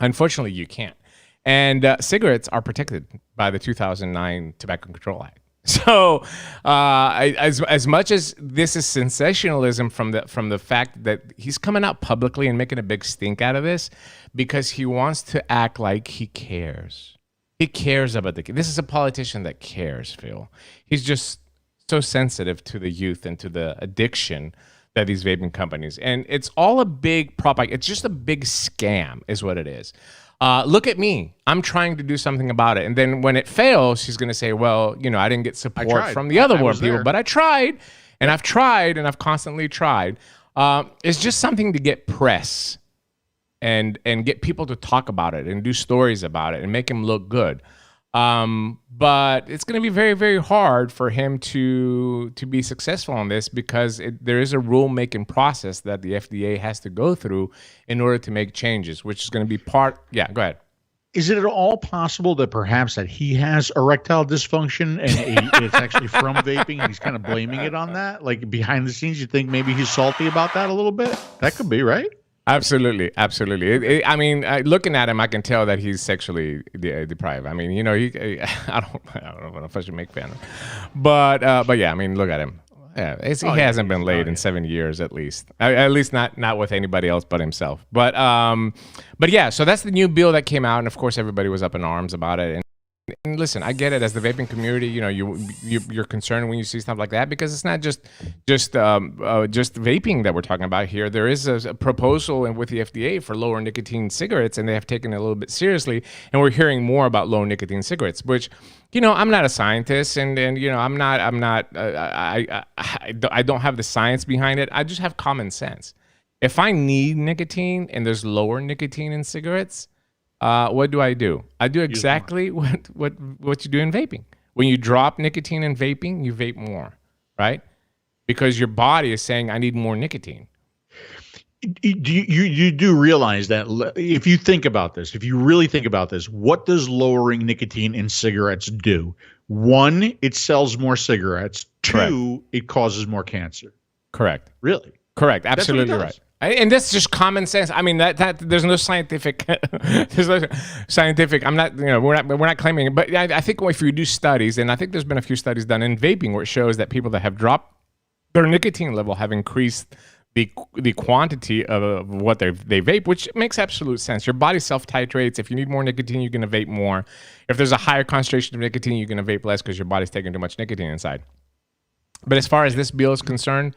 Unfortunately, you can't. And cigarettes are protected by the 2009 Tobacco Control Act. So as much as this is sensationalism from the fact that he's coming out publicly and making a big stink out of this because he wants to act like he cares. He cares about this is a politician that cares, Phil. He's just so sensitive to the youth and to the addiction that these vaping companies. And it's all a big it's just a big scam is what it is. Look at me. I'm trying to do something about it. And then when it fails, she's going to say, well, you know, I didn't get support from the other people, but I tried, and I've tried, and I've constantly tried. It's just something to get press and get people to talk about it and do stories about it and make him look good. But it's going to be very, very hard for him to be successful on this because there is a rule-making process that the FDA has to go through in order to make changes, which is going to be yeah, go ahead. Is it at all possible that perhaps that he has erectile dysfunction and it's actually from vaping and he's kind of blaming it on that? Like behind the scenes, you think maybe he's salty about that a little bit? That could be, right? Absolutely. I mean, looking at him, I can tell that he's sexually deprived. I mean, you know, I don't know if I should make fun of him, but yeah, I mean, look at him. Yeah, he hasn't been laid in 7 years at least. At least not with anybody else but himself. But yeah, so that's the new bill that came out, and of course everybody was up in arms about it. And listen, I get it. As the vaping community, you know, you're concerned when you see stuff like that because it's not just vaping that we're talking about here. There is a proposal with the FDA for lower nicotine cigarettes, and they have taken it a little bit seriously. And we're hearing more about low nicotine cigarettes, which, you know, I'm not a scientist, and you know, I don't have the science behind it. I just have common sense. If I need nicotine and there's lower nicotine in cigarettes, what do? I do exactly what you do in vaping. When you drop nicotine in vaping, you vape more, right? Because your body is saying, I need more nicotine. You do realize that if you think about this, if you really think about this, what does lowering nicotine in cigarettes do? One, it sells more cigarettes. Two, it causes more cancer. Correct. Really? Correct. Absolutely right. And that's just common sense. I mean, that there's no scientific, I'm not, you know, we're not claiming it, but I think if you do studies, and I think there's been a few studies done in vaping where it shows that people that have dropped their nicotine level have increased the quantity of what they vape, which makes absolute sense. Your body self-titrates. If you need more nicotine, you're going to vape more. If there's a higher concentration of nicotine, you're going to vape less because your body's taking too much nicotine inside. But as far as this bill is concerned,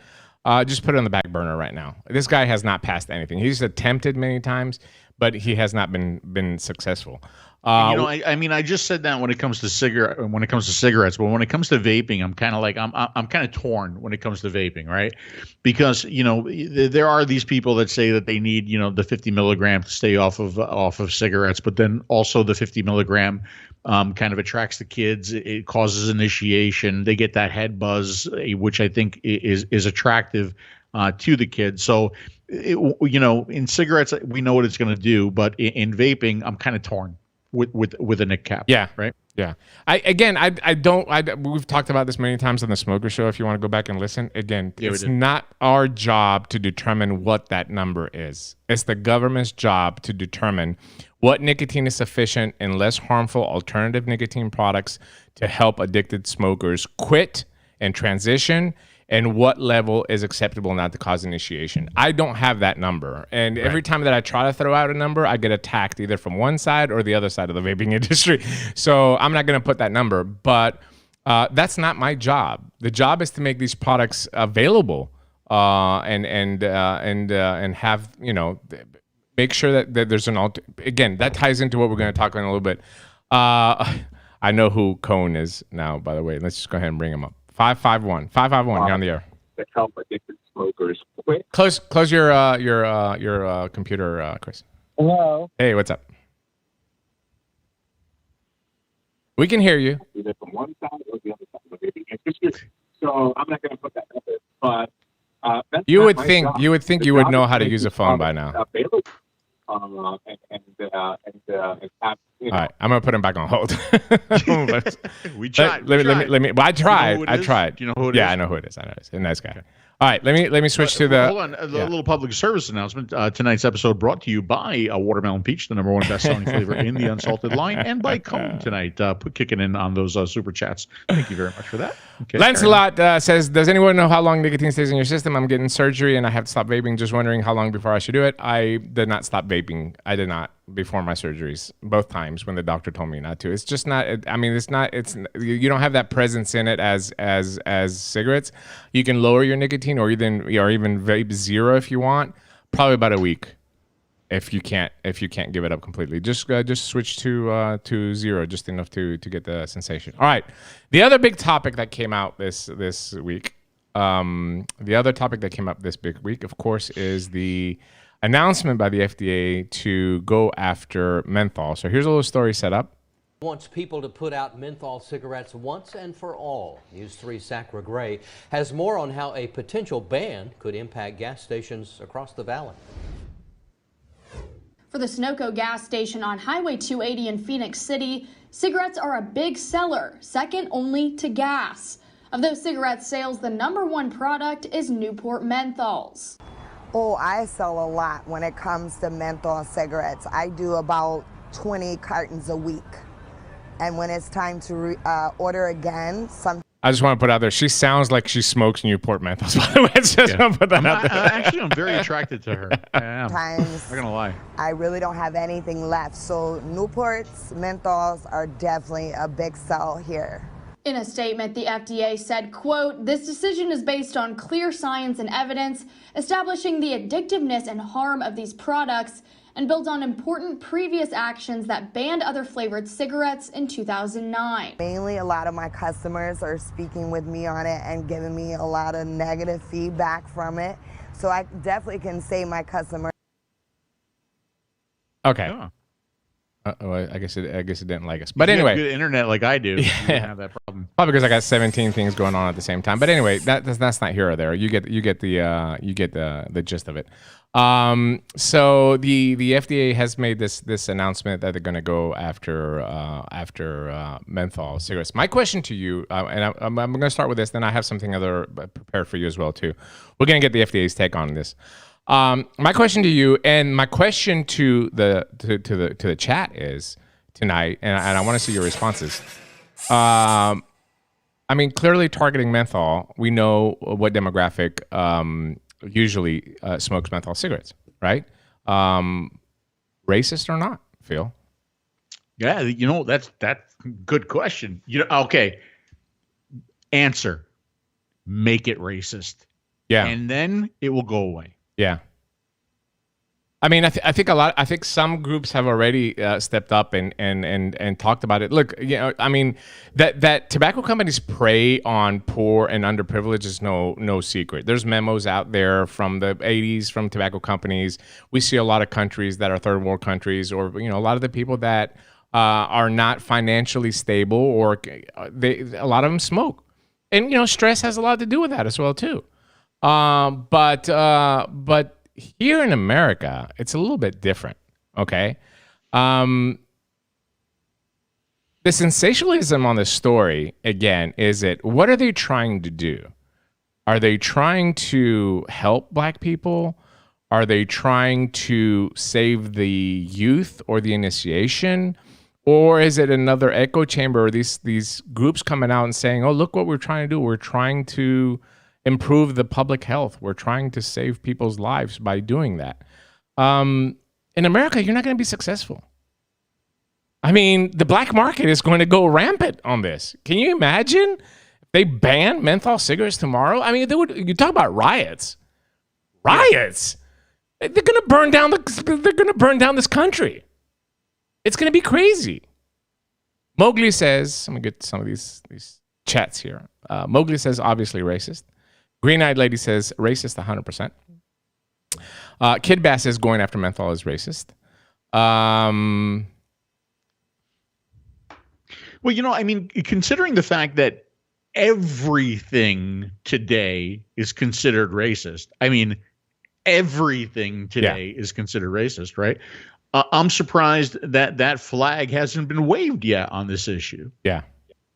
just put it on the back burner right now. This guy has not passed anything. He's attempted many times, but he has not been successful. You know, I mean, I just said that when it comes to cigarettes, but when it comes to vaping, I'm kind of like I'm kind of torn when it comes to vaping, right? Because, you know, there are these people that say that they need, you know, the 50 milligram to stay off of cigarettes, but then also the 50 milligram kind of attracts the kids. It causes initiation. They get that head buzz, which I think is attractive to the kids. So, you know, in cigarettes, we know what it's going to do, but in vaping, I'm kind of torn with a nic cap. Yeah. Right. Yeah. We've talked about this many times on the Smoker Show. If you want to go back and listen again, it's not our job to determine what that number is. It's the government's job to determine what nicotine is sufficient and less harmful alternative nicotine products to help addicted smokers quit and transition and what level is acceptable not to cause initiation. I don't have that number. And every time that I try to throw out a number, I get attacked either from one side or the other side of the vaping industry. So I'm not going to put that number, but that's not my job. The job is to make these products available and have, you know, make sure that there's an again, that ties into what we're going to talk about in a little bit. I know who Cone is now, by the way. Let's just go ahead and bring him up. 551. 551, you're on the air. To help addicted smokers quit. Close your computer, Chris. Hello. Hey, what's up? We can hear you. Either from one side or the other side of the vaping industry. So I'm not going to put that up there, but you would think you would know how to use a phone by now. Available. All right, I'm gonna put him back on hold. We tried. Let me. Well, I tried. I tried. Do you know who it is? Yeah, I know who it is. I know it's a nice guy. All right, let me switch to the. Hold on, a little public service announcement. Tonight's episode brought to you by Watermelon Peach, the #1 best-selling flavor in the unsalted line, and by Cone tonight, kicking in on those super chats. Thank you very much for that. Okay, Lancelot says, "Does anyone know how long nicotine stays in your system? I'm getting surgery and I have to stop vaping. Just wondering how long before I should do it. I did not stop vaping. I did not before my surgeries, both times when the doctor told me not to. It's just not. I mean, it's not. It's you don't have that presence in it as cigarettes. You can lower your nicotine or even vape zero if you want. Probably about a week, if you can't give it up completely. Just switch to zero, just enough to get the sensation. All right. The other big topic that came out this week. The other topic that came up this big week, of course, is the announcement by the FDA to go after menthol. So here's a little story set up. Wants people to put out menthol cigarettes once and for all. News 3's Sacra Gray has more on how a potential ban could impact gas stations across the valley. For the Sunoco gas station on Highway 280 in Phoenix City, cigarettes are a big seller, second only to gas. Of those cigarette sales, the #1 product is Newport menthols. Oh, I sell a lot when it comes to menthol cigarettes. I do about 20 cartons a week. And when it's time to order again, I just want to put out there, she sounds like she smokes Newport menthols, by the way. Just want to put that out there. Actually, I'm very attracted to her. I am. Sometimes I'm not gonna lie. I really don't have anything left. So Newports, menthols are definitely a big sell here. In a statement, the FDA said, quote, "This decision is based on clear science and evidence establishing the addictiveness and harm of these products and builds on important previous actions that banned other flavored cigarettes in 2009. Mainly, a lot of my customers are speaking with me on it and giving me a lot of negative feedback from it. So I definitely can say my customers. Okay. Oh. I guess it didn't like us, but anyway, you have good internet like I do. You don't have that problem. Probably because I got 17 things going on at the same time. But anyway, that's not here or there. You get the gist of it. So the FDA has made this announcement that they're going to go after menthol cigarettes. My question to you, and I'm going to start with this, then I have something other prepared for you as well too. We're going to get the FDA's take on this. My question to you, and my question to the chat is tonight, and I want to see your responses. I mean, clearly targeting menthol, we know what demographic usually smokes menthol cigarettes, right? Racist or not, Phil? Yeah, that's good question. Okay. Answer: make it racist. Yeah, and then it will go away. Yeah. I mean, I think some groups have already stepped up and talked about it. Look, I mean, that tobacco companies prey on poor and underprivileged is no secret. There's memos out there from the 80s from tobacco companies. We see a lot of countries that are third world countries, or a lot of the people that are not financially stable, or a lot of them smoke, and stress has a lot to do with that as well too. But here in America, it's a little bit different. Okay. The sensationalism on the story, again, what are they trying to do? Are they trying to help black people? Are they trying to save the youth or the initiation? Or is it another echo chamber, or these groups coming out and saying, oh, look what we're trying to do. We're trying to improve the public health. We're trying to save people's lives by doing that. In America, you're not going to be successful. I mean, the black market is going to go rampant on this. Can you imagine if they ban menthol cigarettes tomorrow? I mean, you talk about riots. Riots. They're going to burn down this country. It's going to be crazy. Mowgli says, I'm going to get some of these chats here. Mowgli says, obviously racist. Green-eyed lady says, racist 100%. Kid Bass says, going after menthol is racist. Well, you know, I mean, considering the fact that everything today is considered racist. I mean, everything today is considered racist, right? I'm surprised that that flag hasn't been waved yet on this issue. Yeah.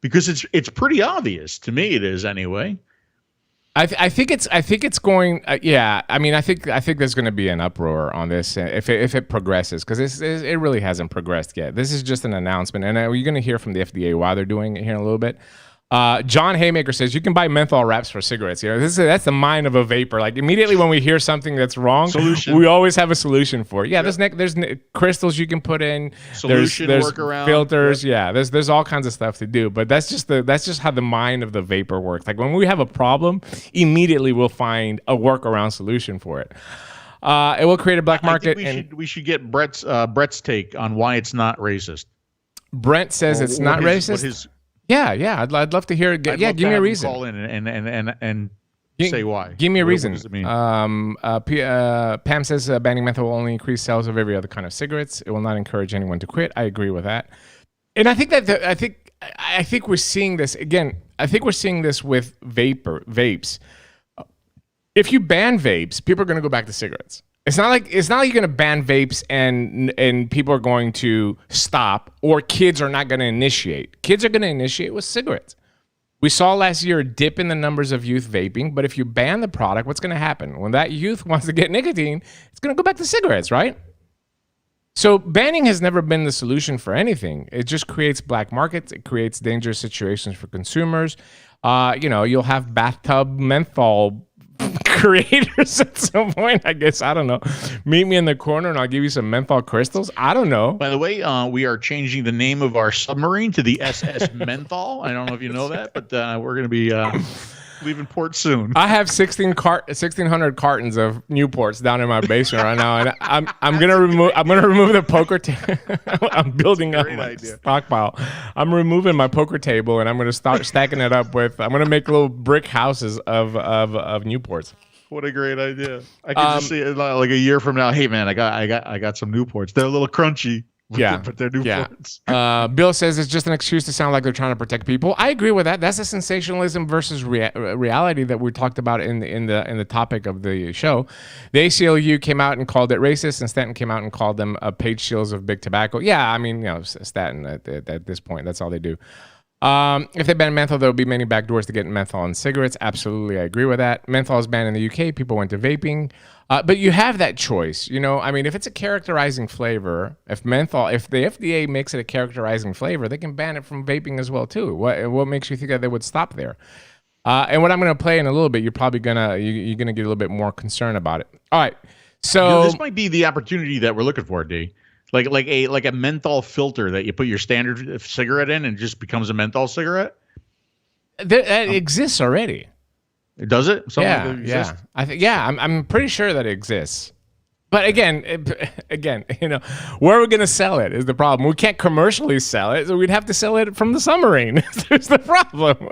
Because it's pretty obvious to me. It is anyway. I think it's going. I mean, I think there's going to be an uproar on this if it progresses, because it really hasn't progressed yet. This is just an announcement, and you're going to hear from the FDA why they're doing it here in a little bit. John Haymaker says you can buy menthol wraps for cigarettes. You know, that's the mind of a vapor. Like immediately when we hear something that's wrong, we always have a solution for it. Yeah, there's crystals you can put in. There's workaround filters. Yeah, there's all kinds of stuff to do. But that's just how the mind of the vapor works. Like when we have a problem, immediately we'll find a workaround solution for it. It will create a black market. We should get Brett's take on why it's not racist. Brent says it's not racist. Yeah, I'd love to hear it. Give me a reason. Call in and say why. Give me a reason. What does it mean? Pam says banning menthol will only increase sales of every other kind of cigarettes. It will not encourage anyone to quit. I agree with that. And I think I think we're seeing this again. I think we're seeing this with vapes. If you ban vapes, people are going to go back to cigarettes. It's not like you're going to ban vapes and people are going to stop, or kids are not going to initiate. Kids are going to initiate with cigarettes. We saw last year a dip in the numbers of youth vaping, but if you ban the product, what's going to happen? When that youth wants to get nicotine, it's going to go back to cigarettes, right? So banning has never been the solution for anything. It just creates black markets. It creates dangerous situations for consumers. You'll have bathtub menthol creators at some point, I guess. I don't know. Meet me in the corner and I'll give you some menthol crystals. I don't know. By the way, we are changing the name of our submarine to the SS Menthol. I don't know if you know that, but we're going to be leaving port soon. I have 1,600 cartons of Newports down in my basement right now, and I'm gonna remove the poker table. I'm building up my stockpile. I'm removing my poker table, and I'm gonna start stacking it up with. I'm gonna make little brick houses of Newports. What a great idea! I can just see it like a year from now. Hey man, I got some Newports. They're a little crunchy. But they're Newports. Bill says it's just an excuse to sound like they're trying to protect people. I agree with that. That's a sensationalism versus reality that we talked about in the topic of the show. The ACLU came out and called it racist, and Stanton came out and called them paid shills of big tobacco. Yeah, I mean, Stanton at this point, that's all they do. If they ban menthol, there will be many back doors to get menthol in cigarettes. Absolutely, I agree with that. Menthol is banned in the UK. People went to vaping. But you have that choice. I mean, if it's a characterizing flavor, if the FDA makes it a characterizing flavor, they can ban it from vaping as well, too. What makes you think that they would stop there? And what I'm going to play in a little bit, you're probably you're going to get a little bit more concerned about it. All right. So this might be the opportunity that we're looking for, D. Like a menthol filter that you put your standard cigarette in and it just becomes a menthol cigarette? That exists already. Does it? Yeah. I'm pretty sure that it exists. But again, where are we going to sell it is the problem. We can't commercially sell it, so we'd have to sell it from the submarine. That's the problem.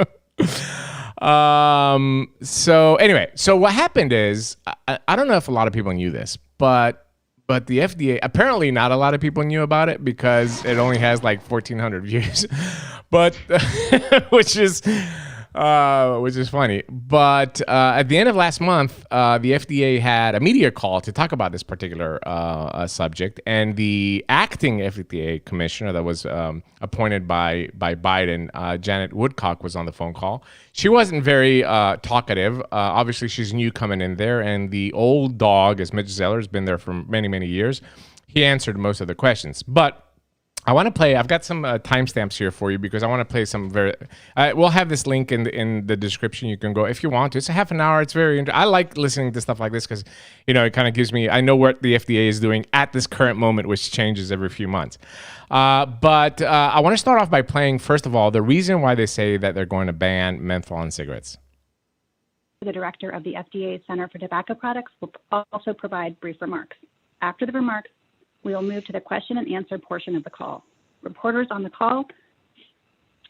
So what happened is, I don't know if a lot of people knew this, but the FDA, apparently not a lot of people knew about it because it only has like 1,400 views, but which is funny. But at the end of last month, the FDA had a media call to talk about this particular subject, and the acting FDA commissioner that was appointed by Biden, Janet Woodcock, was on the phone call. She wasn't very talkative. Obviously, she's new coming in there, and the old dog, as Mitch Zeller, has been there for many, many years. He answered most of the questions, but I want to play. I've got some timestamps here for you because I want to play some very. We'll have this link in the description. You can go if you want to. It's a half an hour. It's very. I like listening to stuff like this because, you know, it kind of gives me. I know what the FDA is doing at this current moment, which changes every few months. But I want to start off by playing first of all the reason why they say that they're going to ban menthol in cigarettes. The director of the FDA Center for Tobacco Products will also provide brief remarks. After the remarks, we will move to the question and answer portion of the call. Reporters on the call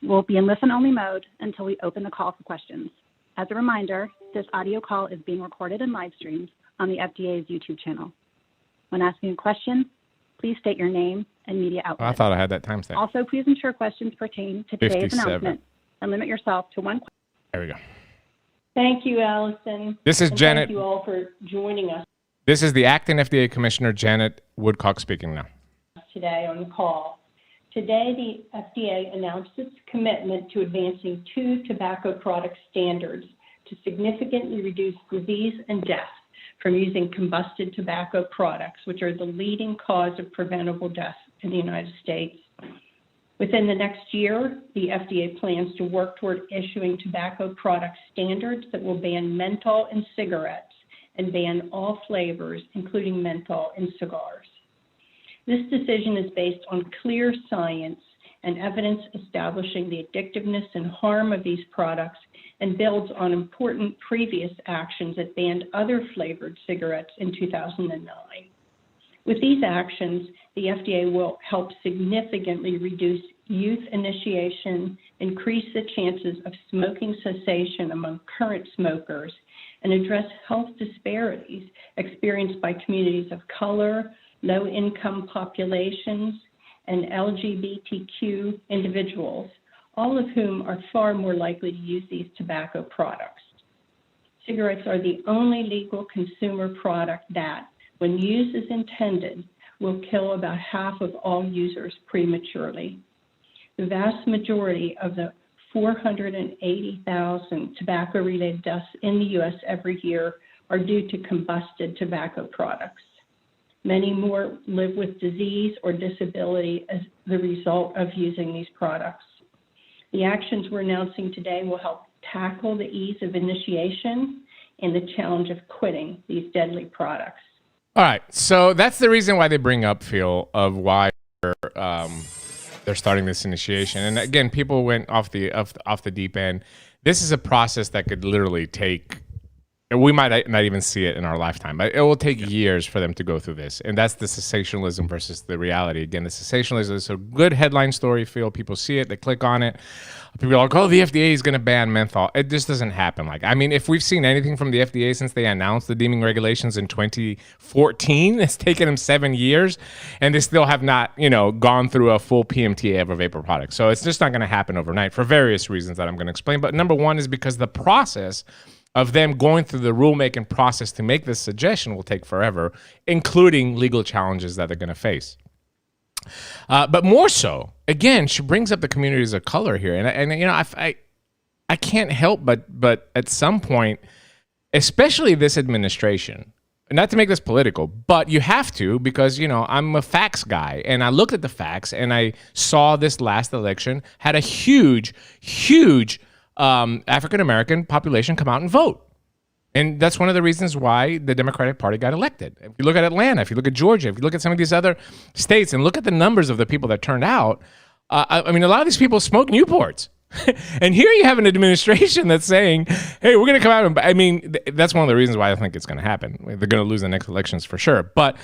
will be in listen-only mode until we open the call for questions. As a reminder, this audio call is being recorded and live streamed on the FDA's YouTube channel. When asking a question, please state your name and media outlet. I thought I had that timestamp. Also, please ensure questions pertain to today's 57. announcement and limit yourself to one question. There we go. Thank you, Allison. This is and Janet. Thank you all for joining us This is the acting FDA Commissioner, Janet Woodcock, speaking now. today on the call. Today, the FDA announced its commitment to advancing 2 tobacco product standards to significantly reduce disease and death from using combusted tobacco products, which are the leading cause of preventable death in the United States. Within the next year, the FDA plans to work toward issuing tobacco product standards that will ban menthol in cigarettes and ban all flavors, including menthol in cigars. This decision is based on clear science and evidence establishing the addictiveness and harm of these products and builds on important previous actions that banned other flavored cigarettes in 2009. With these actions, the FDA will help significantly reduce youth initiation, increase the chances of smoking cessation among current smokers, and address health disparities experienced by communities of color, low-income populations, and LGBTQ individuals, all of whom are far more likely to use these tobacco products. Cigarettes are the only legal consumer product that, when used as intended, will kill about half of all users prematurely. The vast majority of the 480,000 tobacco-related deaths in the U.S. every year are due to combusted tobacco products. Many more live with disease or disability as the result of using these products. The actions we're announcing today will help tackle the ease of initiation and the challenge of quitting these deadly products. All right, so that's the reason why they bring up, Phil, of why they're starting this initiation. And again, people went off the deep end. This is a process that could literally take. We might not even see it in our lifetime, but it will take years for them to go through this. And that's the sensationalism versus the reality. Again, the sensationalism is a good headline story, Phil. People see it, they click on it. People are like, oh, the FDA is going to ban menthol. It just doesn't happen. If we've seen anything from the FDA since they announced the deeming regulations in 2014, it's taken them 7 years, and they still have not, gone through a full PMTA of a vapor product. So it's just not going to happen overnight for various reasons that I'm going to explain. But number one is because the process of them going through the rulemaking process to make this suggestion will take forever, including legal challenges that they're going to face. But more so, again, she brings up the communities of color here, and I can't help but at some point, especially this administration, not to make this political, but you have to, because I'm a facts guy, and I looked at the facts, and I saw this last election had a huge African-American population come out and vote. And that's one of the reasons why the Democratic Party got elected. If you look at Atlanta, if you look at Georgia, if you look at some of these other states and look at the numbers of the people that turned out, a lot of these people smoke Newports. And here you have an administration that's saying, hey, we're going to come out and, that's one of the reasons why I think it's going to happen. They're going to lose the next elections for sure. But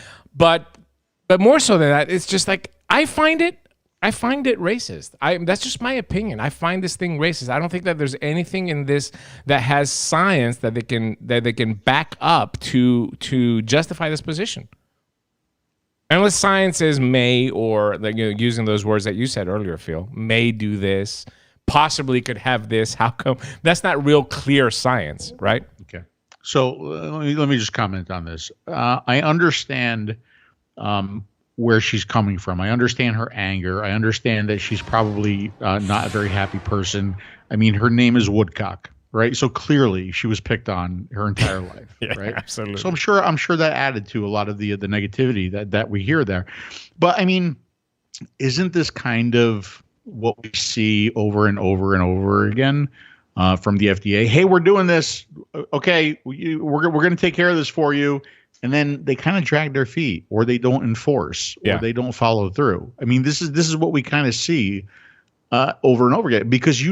more so than that, it's just like, I find it racist. That's just my opinion. I find this thing racist. I don't think that there's anything in this that has science that they can back up to justify this position. Unless science is may, or using those words that you said earlier, Phil, may do this, possibly could have this. How come? That's not real clear science, right? Okay. So let me just comment on this. I understand where she's coming from. I understand her anger. I understand that she's probably not a very happy person. Her name is Woodcock, right? So clearly she was picked on her entire life, yeah, right? Absolutely. So I'm sure that added to a lot of the negativity that we hear there. But isn't this kind of what we see over and over and over again from the FDA? Hey, we're doing this. Okay, we're going to take care of this for you. And then they kind of drag their feet, or they don't enforce, or they don't follow through. I mean, this is what we kind of see over and over again, because if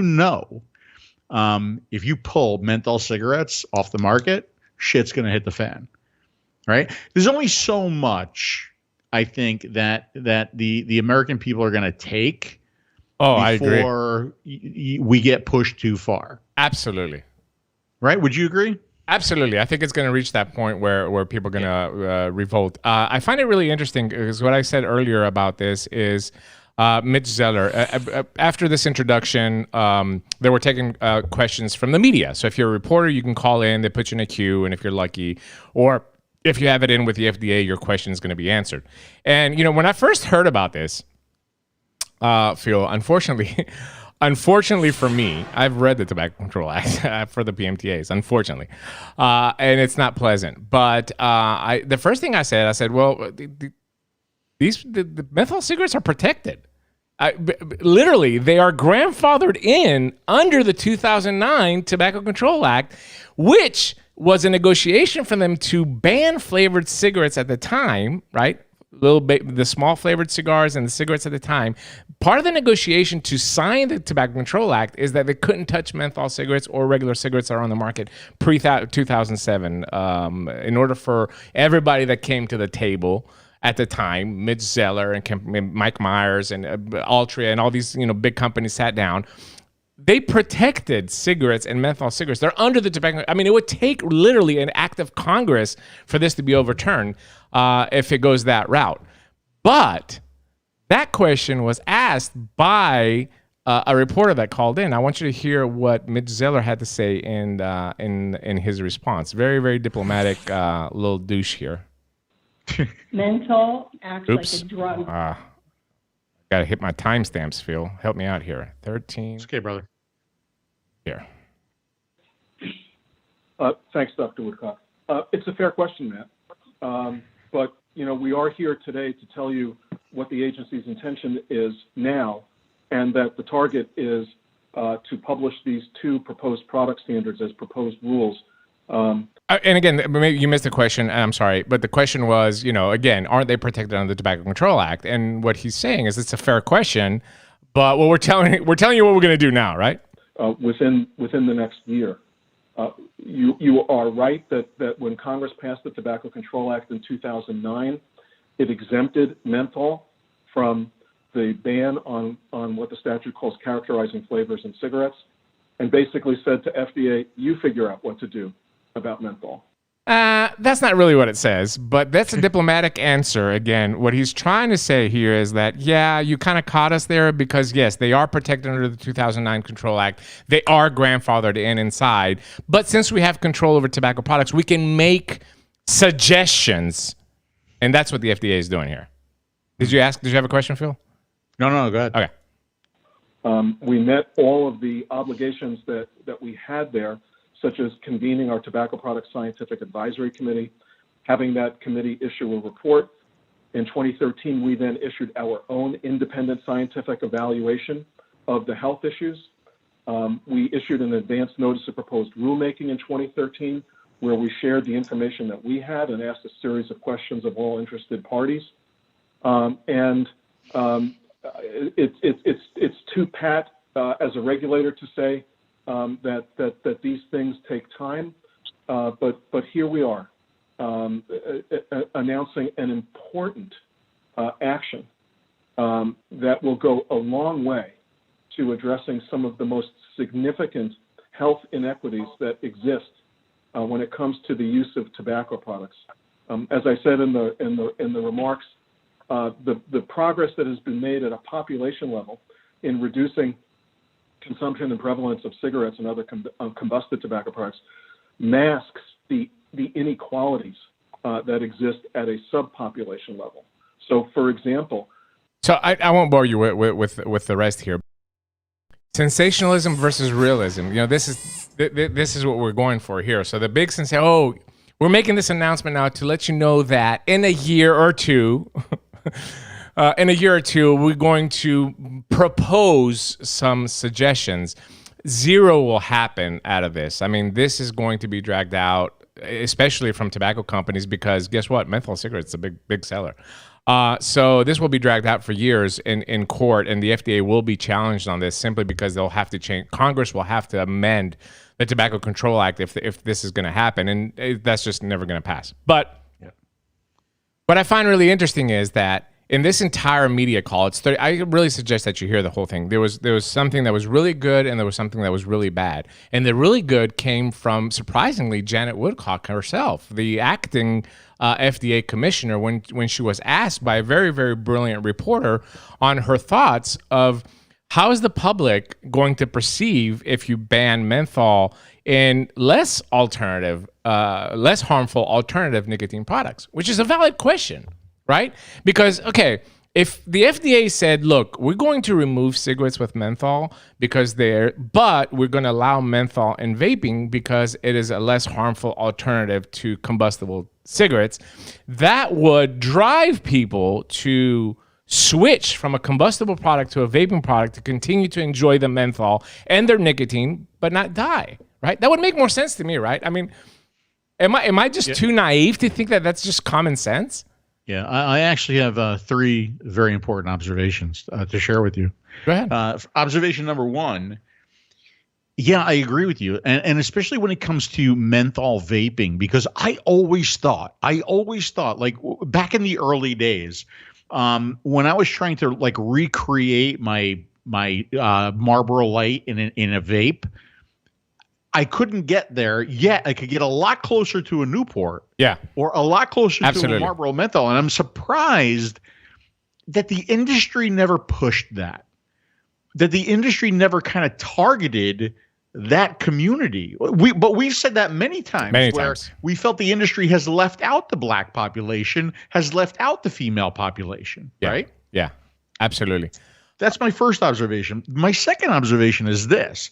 you pull menthol cigarettes off the market, shit's going to hit the fan, right? There's only so much, I think, that the American people are going to take before we get pushed too far. Absolutely. Right? Would you agree? Absolutely. I think it's going to reach that point where people are going to revolt. I find it really interesting because what I said earlier about this is Mitch Zeller, after this introduction, they were taking questions from the media. So if you're a reporter, you can call in, they put you in a queue, and if you're lucky, or if you have it in with the FDA, your question is going to be answered. And, when I first heard about this, Phil, unfortunately for me, I've read the Tobacco Control Act for the PMTAs, unfortunately, and it's not pleasant. But the first thing I said, well, the menthol cigarettes are protected. Literally, they are grandfathered in under the 2009 Tobacco Control Act, which was a negotiation for them to ban flavored cigarettes at the time, right? The small flavored cigars and the cigarettes at the time. Part of the negotiation to sign the Tobacco Control Act is that they couldn't touch menthol cigarettes or regular cigarettes that are on the market pre-2007 in order for everybody that came to the table at the time, Mitch Zeller and Mike Myers and Altria and all these big companies sat down. They protected cigarettes and menthol cigarettes. They're under the tobacco. I mean, it would take literally an act of Congress for this to be overturned if it goes that route. But that question was asked by a reporter that called in. I want you to hear what Mitch Zeller had to say in his response. Very, very diplomatic little douche here. Menthol acts like a drug. Got to hit my timestamps, Phil. Help me out here. 13. It's okay, brother. Here. Thanks, Dr. Woodcock. It's a fair question, Matt. But, we are here today to tell you what the agency's intention is now, and that the target is to publish these two proposed product standards as proposed rules. And again, maybe you missed the question. I'm sorry, but the question was, again, aren't they protected under the Tobacco Control Act? And what he's saying is it's a fair question, but what we're telling you what we're going to do now, right? Within the next year. You are right that when Congress passed the Tobacco Control Act in 2009, it exempted menthol from the ban on what the statute calls characterizing flavors in cigarettes, and basically said to FDA, you figure out what to do about menthol. That's not really what it says, but that's a diplomatic answer. Again, what he's trying to say here is that, yeah, you kind of caught us there because, yes, they are protected under the 2009 Control Act. They are grandfathered inside. But since we have control over tobacco products, we can make suggestions. And that's what the FDA is doing here. Did you have a question, Phil? No, go ahead. Okay. We met all of the obligations that we had there, such as convening our Tobacco Products Scientific Advisory Committee, having that committee issue a report. In 2013, we then issued our own independent scientific evaluation of the health issues. We issued an advance notice of proposed rulemaking in 2013, where we shared the information that we had and asked a series of questions of all interested parties. It's too pat as a regulator to say that these things take time, but here we are announcing an important action that will go a long way to addressing some of the most significant health inequities that exist when it comes to the use of tobacco products. As I said in the remarks, the progress that has been made at a population level in reducing consumption and prevalence of cigarettes and other combusted tobacco products masks the inequalities that exist at a subpopulation level. So, for example, I won't bore you with the rest here. Sensationalism versus realism. This is what we're going for here. So the big we're making this announcement now to let you know that in a year or two, in a year or two, we're going to propose some suggestions. Zero will happen out of this. I mean, this is going to be dragged out, especially from tobacco companies, because guess what? Menthol cigarettes is a big seller. So this will be dragged out for years in court, and the FDA will be challenged on this simply because they'll have to change. Congress will have to amend the Tobacco Control Act if this is going to happen, and that's just never going to pass. But what I find really interesting is that in this entire media call, it's 30. I really suggest that you hear the whole thing. There was something that was really good, and there was something that was really bad. And the really good came from, surprisingly, Janet Woodcock herself, the acting FDA commissioner, when she was asked by a very, very brilliant reporter on her thoughts of how is the public going to perceive if you ban menthol in less harmful alternative nicotine products, which is a valid question. Right? Because, okay, if the FDA said, look, we're going to remove cigarettes with menthol but we're going to allow menthol in vaping because it is a less harmful alternative to combustible cigarettes, that would drive people to switch from a combustible product to a vaping product to continue to enjoy the menthol and their nicotine, but not die, right? That would make more sense to me, right? I mean, am I just too naive to think that that's just common sense? Yeah, I actually have 3 very important observations to share with you. Go ahead. Observation number 1. Yeah, I agree with you. And especially when it comes to menthol vaping, because I always thought, like back in the early days, when I was trying to like recreate my Marlboro Light in a vape, I couldn't get there yet. I could get a lot closer to a Newport. Yeah. Or a lot closer Absolutely. to a Marlboro Menthol. And I'm surprised that the industry never pushed that. That the industry never kind of targeted that community. But we've said that many times. We felt the industry has left out the black population, has left out the female population. Yeah. Right? Yeah. Absolutely. That's my first observation. My second observation is this.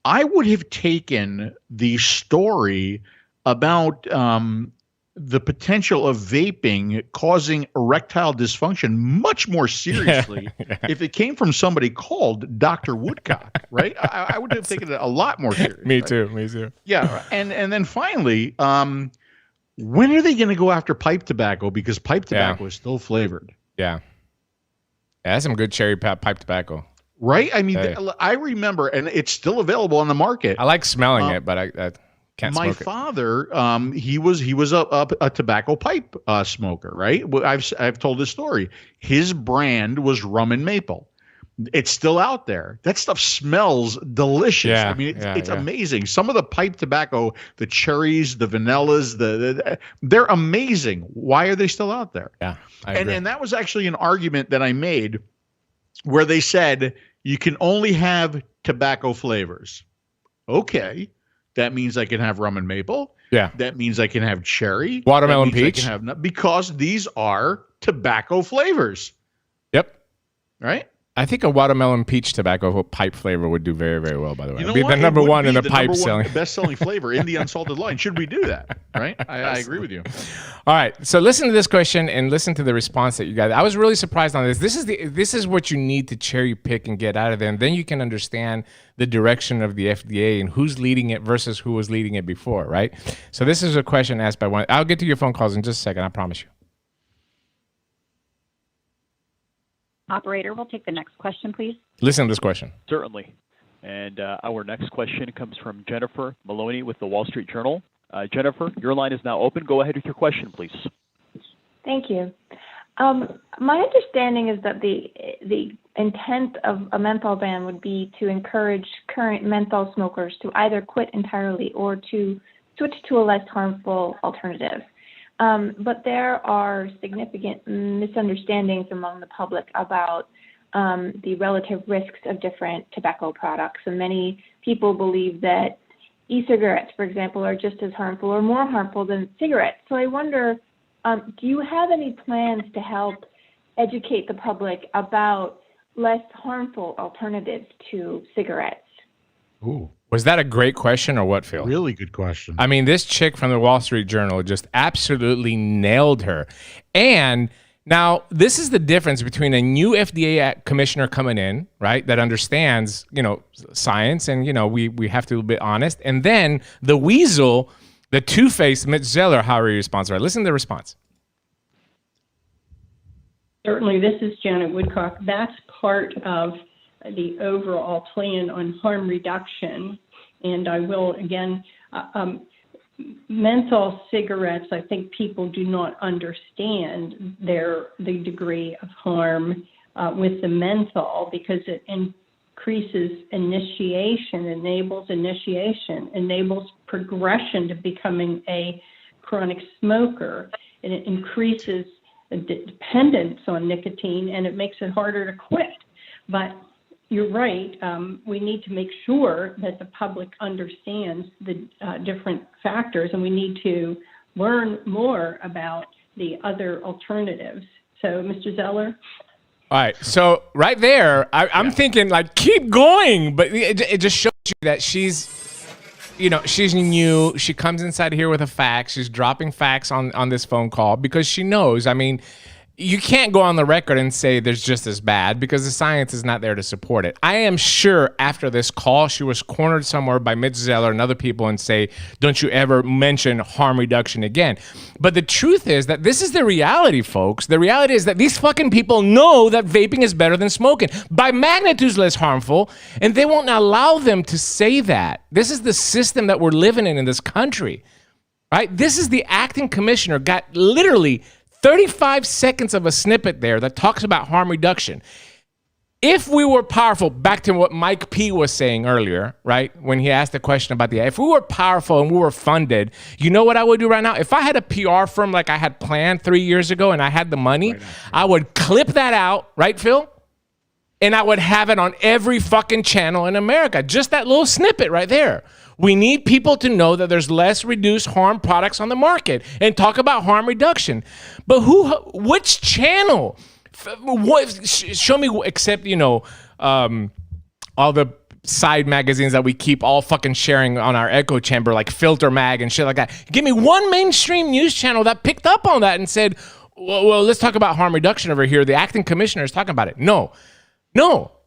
I would have taken the story about the potential of vaping causing erectile dysfunction much more seriously if it came from somebody called Dr. Woodcock, right? I would have taken it a lot more seriously. Me too. Yeah. And then finally, when are they going to go after pipe tobacco? Because pipe tobacco is still flavored. Yeah. That's some good cherry pipe tobacco. Right? I mean, I remember, and it's still available on the market. I like smelling it, but I can't smoke it. My father, he was a tobacco pipe smoker, right? I've told this story. His brand was Rum and Maple. It's still out there. That stuff smells delicious. Yeah, I mean, it's amazing. Some of the pipe tobacco, the cherries, the vanillas, they're amazing. Why are they still out there? Yeah, I agree. And that was actually an argument that I made where they said you can only have tobacco flavors. Okay. That means I can have rum and maple. Yeah. That means I can have cherry. Watermelon peach. Because these are tobacco flavors. Yep. Right? I think a watermelon peach tobacco pipe flavor would do very, very well, by the way. You know It'd be the number one in the pipe selling. Best-selling flavor in the unsalted line. Should we do that? Right? I agree with you. All right. So listen to this question and listen to the response that you got. I was really surprised on this. This is what you need to cherry pick and get out of there. And then you can understand the direction of the FDA and who's leading it versus who was leading it before, right? So this is a question asked by one. I'll get to your phone calls in just a second. I promise you. Operator, we'll take the next question, please. Listen to this question. Certainly. And our next question comes from Jennifer Maloney with the Wall Street Journal. Jennifer, your line is now open. Go ahead with your question, please. Thank you. My understanding is that the intent of a menthol ban would be to encourage current menthol smokers to either quit entirely or to switch to a less harmful alternative. But there are significant misunderstandings among the public about the relative risks of different tobacco products. And many people believe that e-cigarettes, for example, are just as harmful or more harmful than cigarettes. So I wonder, do you have any plans to help educate the public about less harmful alternatives to cigarettes? Ooh. Was that a great question or what, Phil? Really good question. I mean, this chick from the Wall Street Journal just absolutely nailed her. And Now, this is the difference between a new FDA commissioner coming in, right, that understands, science, and, we have to be honest, and then the weasel, the two-faced Mitch Zeller, how he responds. Right, listen to the response. Certainly, this is Janet Woodcock. That's part of the overall plan on harm reduction. And I will, again, menthol cigarettes, I think people do not understand the degree of harm with the menthol, because it increases initiation, enables progression to becoming a chronic smoker, and it increases the dependence on nicotine, and it makes it harder to quit. But you're right. We need to make sure that the public understands the different factors, and we need to learn more about the other alternatives. So, Mr. Zeller? All right. So right there, I'm thinking, like, keep going. But it just shows you that she's new. She comes inside here with a fact. She's dropping facts on this phone call because she knows. I mean, you can't go on the record and say there's just as bad, because the science is not there to support it. I am sure after this call, she was cornered somewhere by Mitch Zeller and other people and say, don't you ever mention harm reduction again. But the truth is that this is the reality, folks. The reality is that these fucking people know that vaping is better than smoking, by magnitudes less harmful, and they won't allow them to say that. This is the system that we're living in this country, right? This is the acting commissioner, got literally 35 seconds of a snippet there that talks about harm reduction. If we were powerful, back to what Mike P was saying earlier, right? When he asked the question about if we were powerful and we were funded, you know what I would do right now? If I had a PR firm like I had planned 3 years ago and I had the money, I would clip that out, right, Phil? And I would have it on every fucking channel in America. Just that little snippet right there. We need people to know that there's less reduced harm products on the market and talk about harm reduction. But which channel? Show me, except, all the side magazines that we keep all fucking sharing on our echo chamber, like Filter Mag and shit like that. Give me one mainstream news channel that picked up on that and said, well, let's talk about harm reduction over here. The acting commissioner is talking about it. No.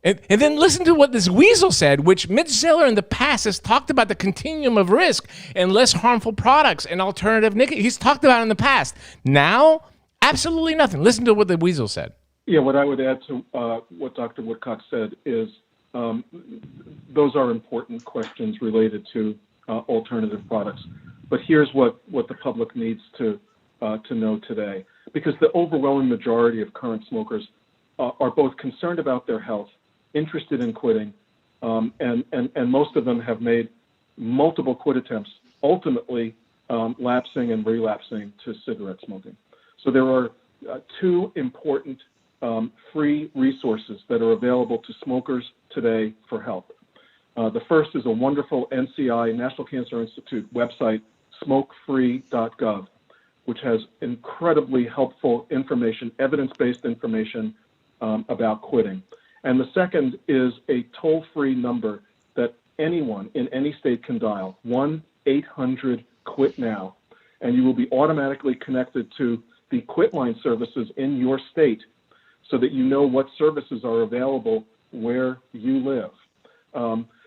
And then listen to what this weasel said, which Mitch Zeller in the past has talked about the continuum of risk and less harmful products and alternative nicotine. He's talked about it in the past. Now, absolutely nothing. Listen to what the weasel said. Yeah, what I would add to what Dr. Woodcock said is those are important questions related to alternative products. But here's what the public needs to know today, because the overwhelming majority of current smokers are both concerned about their health, interested in quitting, and most of them have made multiple quit attempts, ultimately lapsing and relapsing to cigarette smoking. So there are two important free resources that are available to smokers today for help. The first is a wonderful NCI, National Cancer Institute website, smokefree.gov, which has incredibly helpful information, evidence-based information about quitting. And the second is a toll-free number that anyone in any state can dial, 1-800-QUIT-NOW, and you will be automatically connected to the quit line services in your state so that you know what services are available where you live.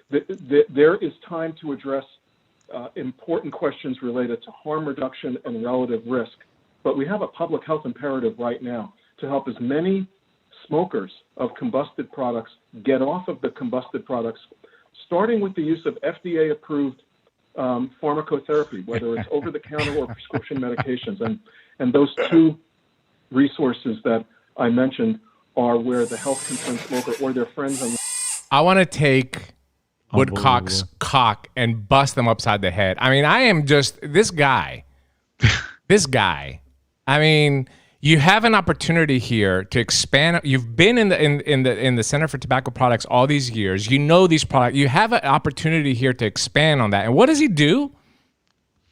There is time to address important questions related to harm reduction and relative risk, but we have a public health imperative right now to help as many smokers of combusted products get off of the combusted products, starting with the use of FDA-approved pharmacotherapy, whether it's over-the-counter or prescription medications. And those two resources that I mentioned are where the health concerned smoker or their friends. I want to take Woodcock's cock and bust them upside the head. I mean, I am just this guy. I mean, you have an opportunity here to expand. You've been in the Center for Tobacco Products all these years. You know these products. You have an opportunity here to expand on that. And what does he do?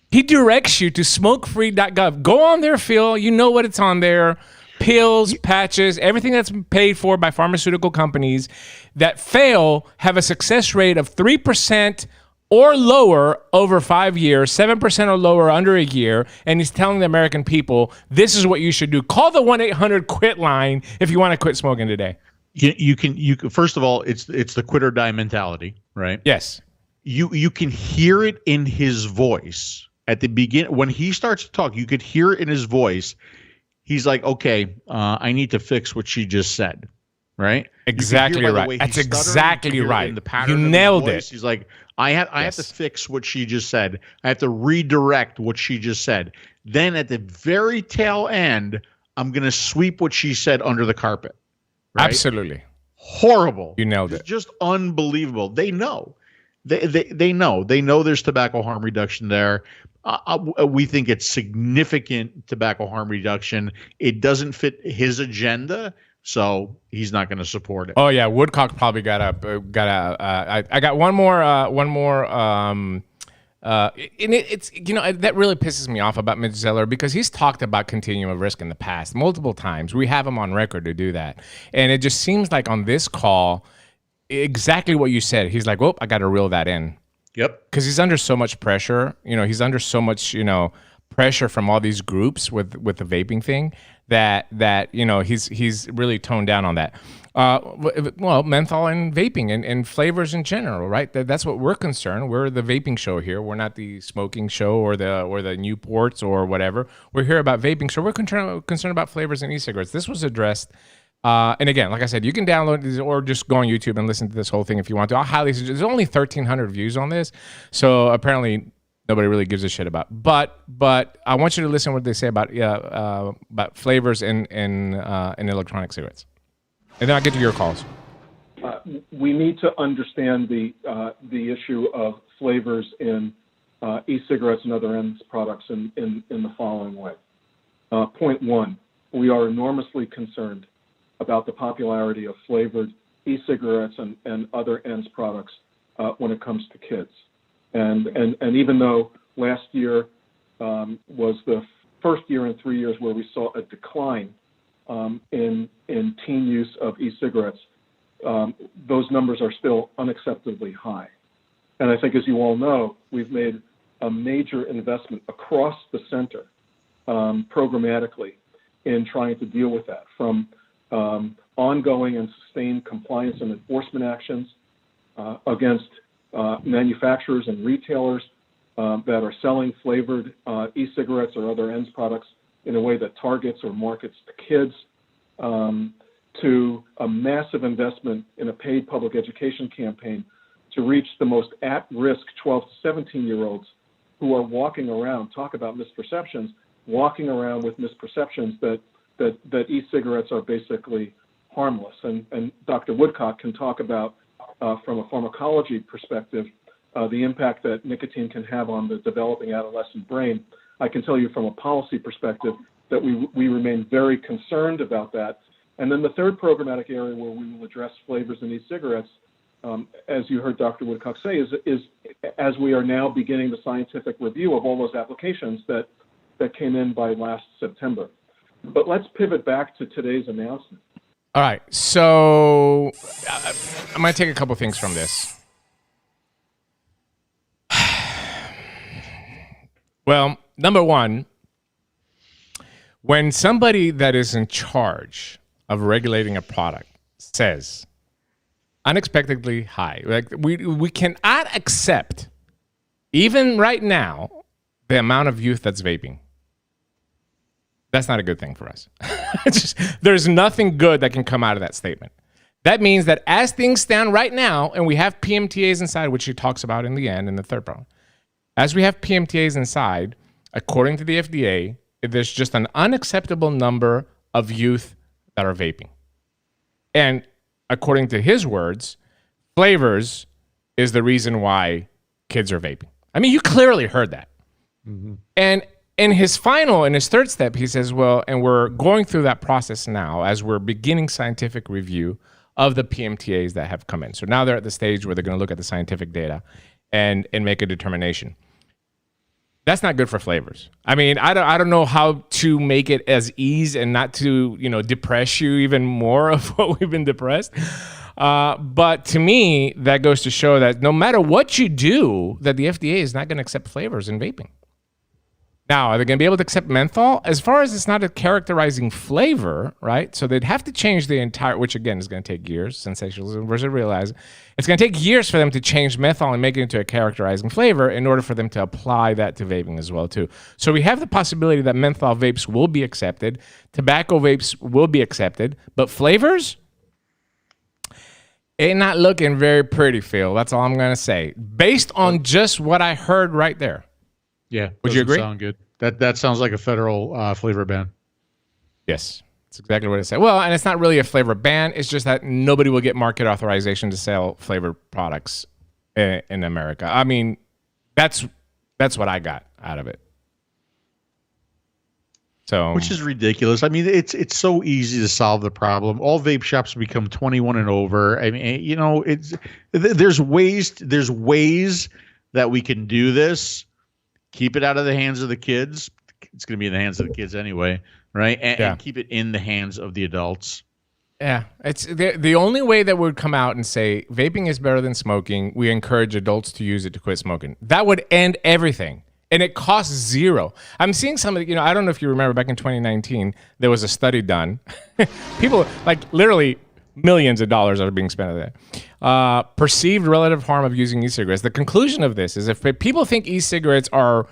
He directs you to smokefree.gov. Go on there, Phil. You know what it's on there. Pills, patches, everything that's paid for by pharmaceutical companies that fail have a success rate of 3% or lower over 5 years, 7% or lower under a year, and he's telling the American people, this is what you should do. Call the 1-800-QUIT line if you want to quit smoking today. You can first of all, it's the quit or die mentality, right? Yes. You can hear it in his voice at the beginning. When he starts to talk, you could hear it in his voice. He's like, okay, I need to fix what she just said. Right? Exactly right. That's exactly right. You nailed it. He's like, I have to fix what she just said. I have to redirect what she just said. Then at the very tail end, I'm going to sweep what she said under the carpet. Right? Absolutely. Horrible. You nailed it. Just unbelievable. They know. They know. They know there's tobacco harm reduction there. We think it's significant tobacco harm reduction. It doesn't fit his agenda, so he's not going to support it. Oh yeah, Woodcock probably got a. I got one more. And it's that really pisses me off about Mitch Zeller, because he's talked about continuum of risk in the past multiple times. We have him on record to do that, and it just seems like on this call, exactly what you said. He's like, "Well, I got to reel that in." Yep. Because he's under so much pressure. He's under so much pressure from all these groups with the vaping thing that he's really toned down on that. Well, menthol and vaping and flavors in general, right? That's what we're concerned. We're the vaping show here. We're not the smoking show or the Newports or whatever. We're here about vaping, so we're concerned about flavors in e-cigarettes. This was addressed. And again, like I said, you can download this or just go on YouTube and listen to this whole thing if you want to. I'll highly suggest. There's only 1,300 views on this, so apparently nobody really gives a shit about. But I want you to listen to what they say about flavors in electronic cigarettes, and then I'll get to your calls. We need to understand the issue of flavors in e-cigarettes and other ends products in the following way. Point one: we are enormously concerned about the popularity of flavored e-cigarettes and other ends products when it comes to kids. And even though last year was the first year in 3 years where we saw a decline in teen use of e-cigarettes, those numbers are still unacceptably high. And I think, as you all know, we've made a major investment across the center programmatically in trying to deal with that, from ongoing and sustained compliance and enforcement actions against manufacturers and retailers that are selling flavored e-cigarettes or other ends products in a way that targets or markets to kids, to a massive investment in a paid public education campaign to reach the most at-risk 12 to 17-year-olds who are walking around, talk about misperceptions, walking around with misperceptions that e-cigarettes are basically harmless. And Dr. Woodcock can talk about, from a pharmacology perspective, the impact that nicotine can have on the developing adolescent brain. I can tell you from a policy perspective that we remain very concerned about that. And then the third programmatic area where we will address flavors in e-cigarettes, as you heard Dr. Woodcock say, is as we are now beginning the scientific review of all those applications that came in by last September. But let's pivot back to today's announcement. All right, so I'm going to take a couple things from this. Well, number one, when somebody that is in charge of regulating a product says unexpectedly high, like we cannot accept, even right now, the amount of youth that's vaping. That's not a good thing for us. There's nothing good that can come out of that statement. That means that as things stand right now, and we have PMTAs inside, which he talks about in the end in the third problem, as we have PMTAs inside, according to the FDA, there's just an unacceptable number of youth that are vaping. And according to his words, flavors is the reason why kids are vaping. I mean, you clearly heard that. Mm-hmm. And in his third step, he says, well, and we're going through that process now as we're beginning scientific review of the PMTAs that have come in. So now they're at the stage where they're going to look at the scientific data and make a determination. That's not good for flavors. I mean, I don't know how to make it as easy and not to, depress you even more of what we've been depressed. But to me, that goes to show that no matter what you do, that the FDA is not going to accept flavors in vaping. Now, are they going to be able to accept menthol? As far as it's not a characterizing flavor, right? So they'd have to change the entire, which again is going to take years, sensationalism versus realize. It's going to take years for them to change menthol and make it into a characterizing flavor in order for them to apply that to vaping as well, too. So we have the possibility that menthol vapes will be accepted, tobacco vapes will be accepted, but flavors, ain't not looking very pretty, Phil. That's all I'm going to say. Based on just what I heard right there. Yeah. Would you agree? Sound good. That sounds like a federal flavor ban. Yes. That's exactly what it said. Well, and it's not really a flavor ban. It's just that nobody will get market authorization to sell flavored products in America. I mean, that's what I got out of it. So, which is ridiculous. I mean, it's so easy to solve the problem. All vape shops become 21 and over. I mean, you know, there's ways that we can do this. Keep it out of the hands of the kids. It's going to be in the hands of the kids anyway, right? And keep it in the hands of the adults. Yeah, it's the only way that would come out and say vaping is better than smoking. We encourage adults to use it to quit smoking. That would end everything. And it costs zero. I'm seeing some of the, I don't know if you remember back in 2019, there was a study done. People, like literally millions of dollars are being spent on that. Perceived relative harm of using e-cigarettes. The conclusion of this is if people think e-cigarettes are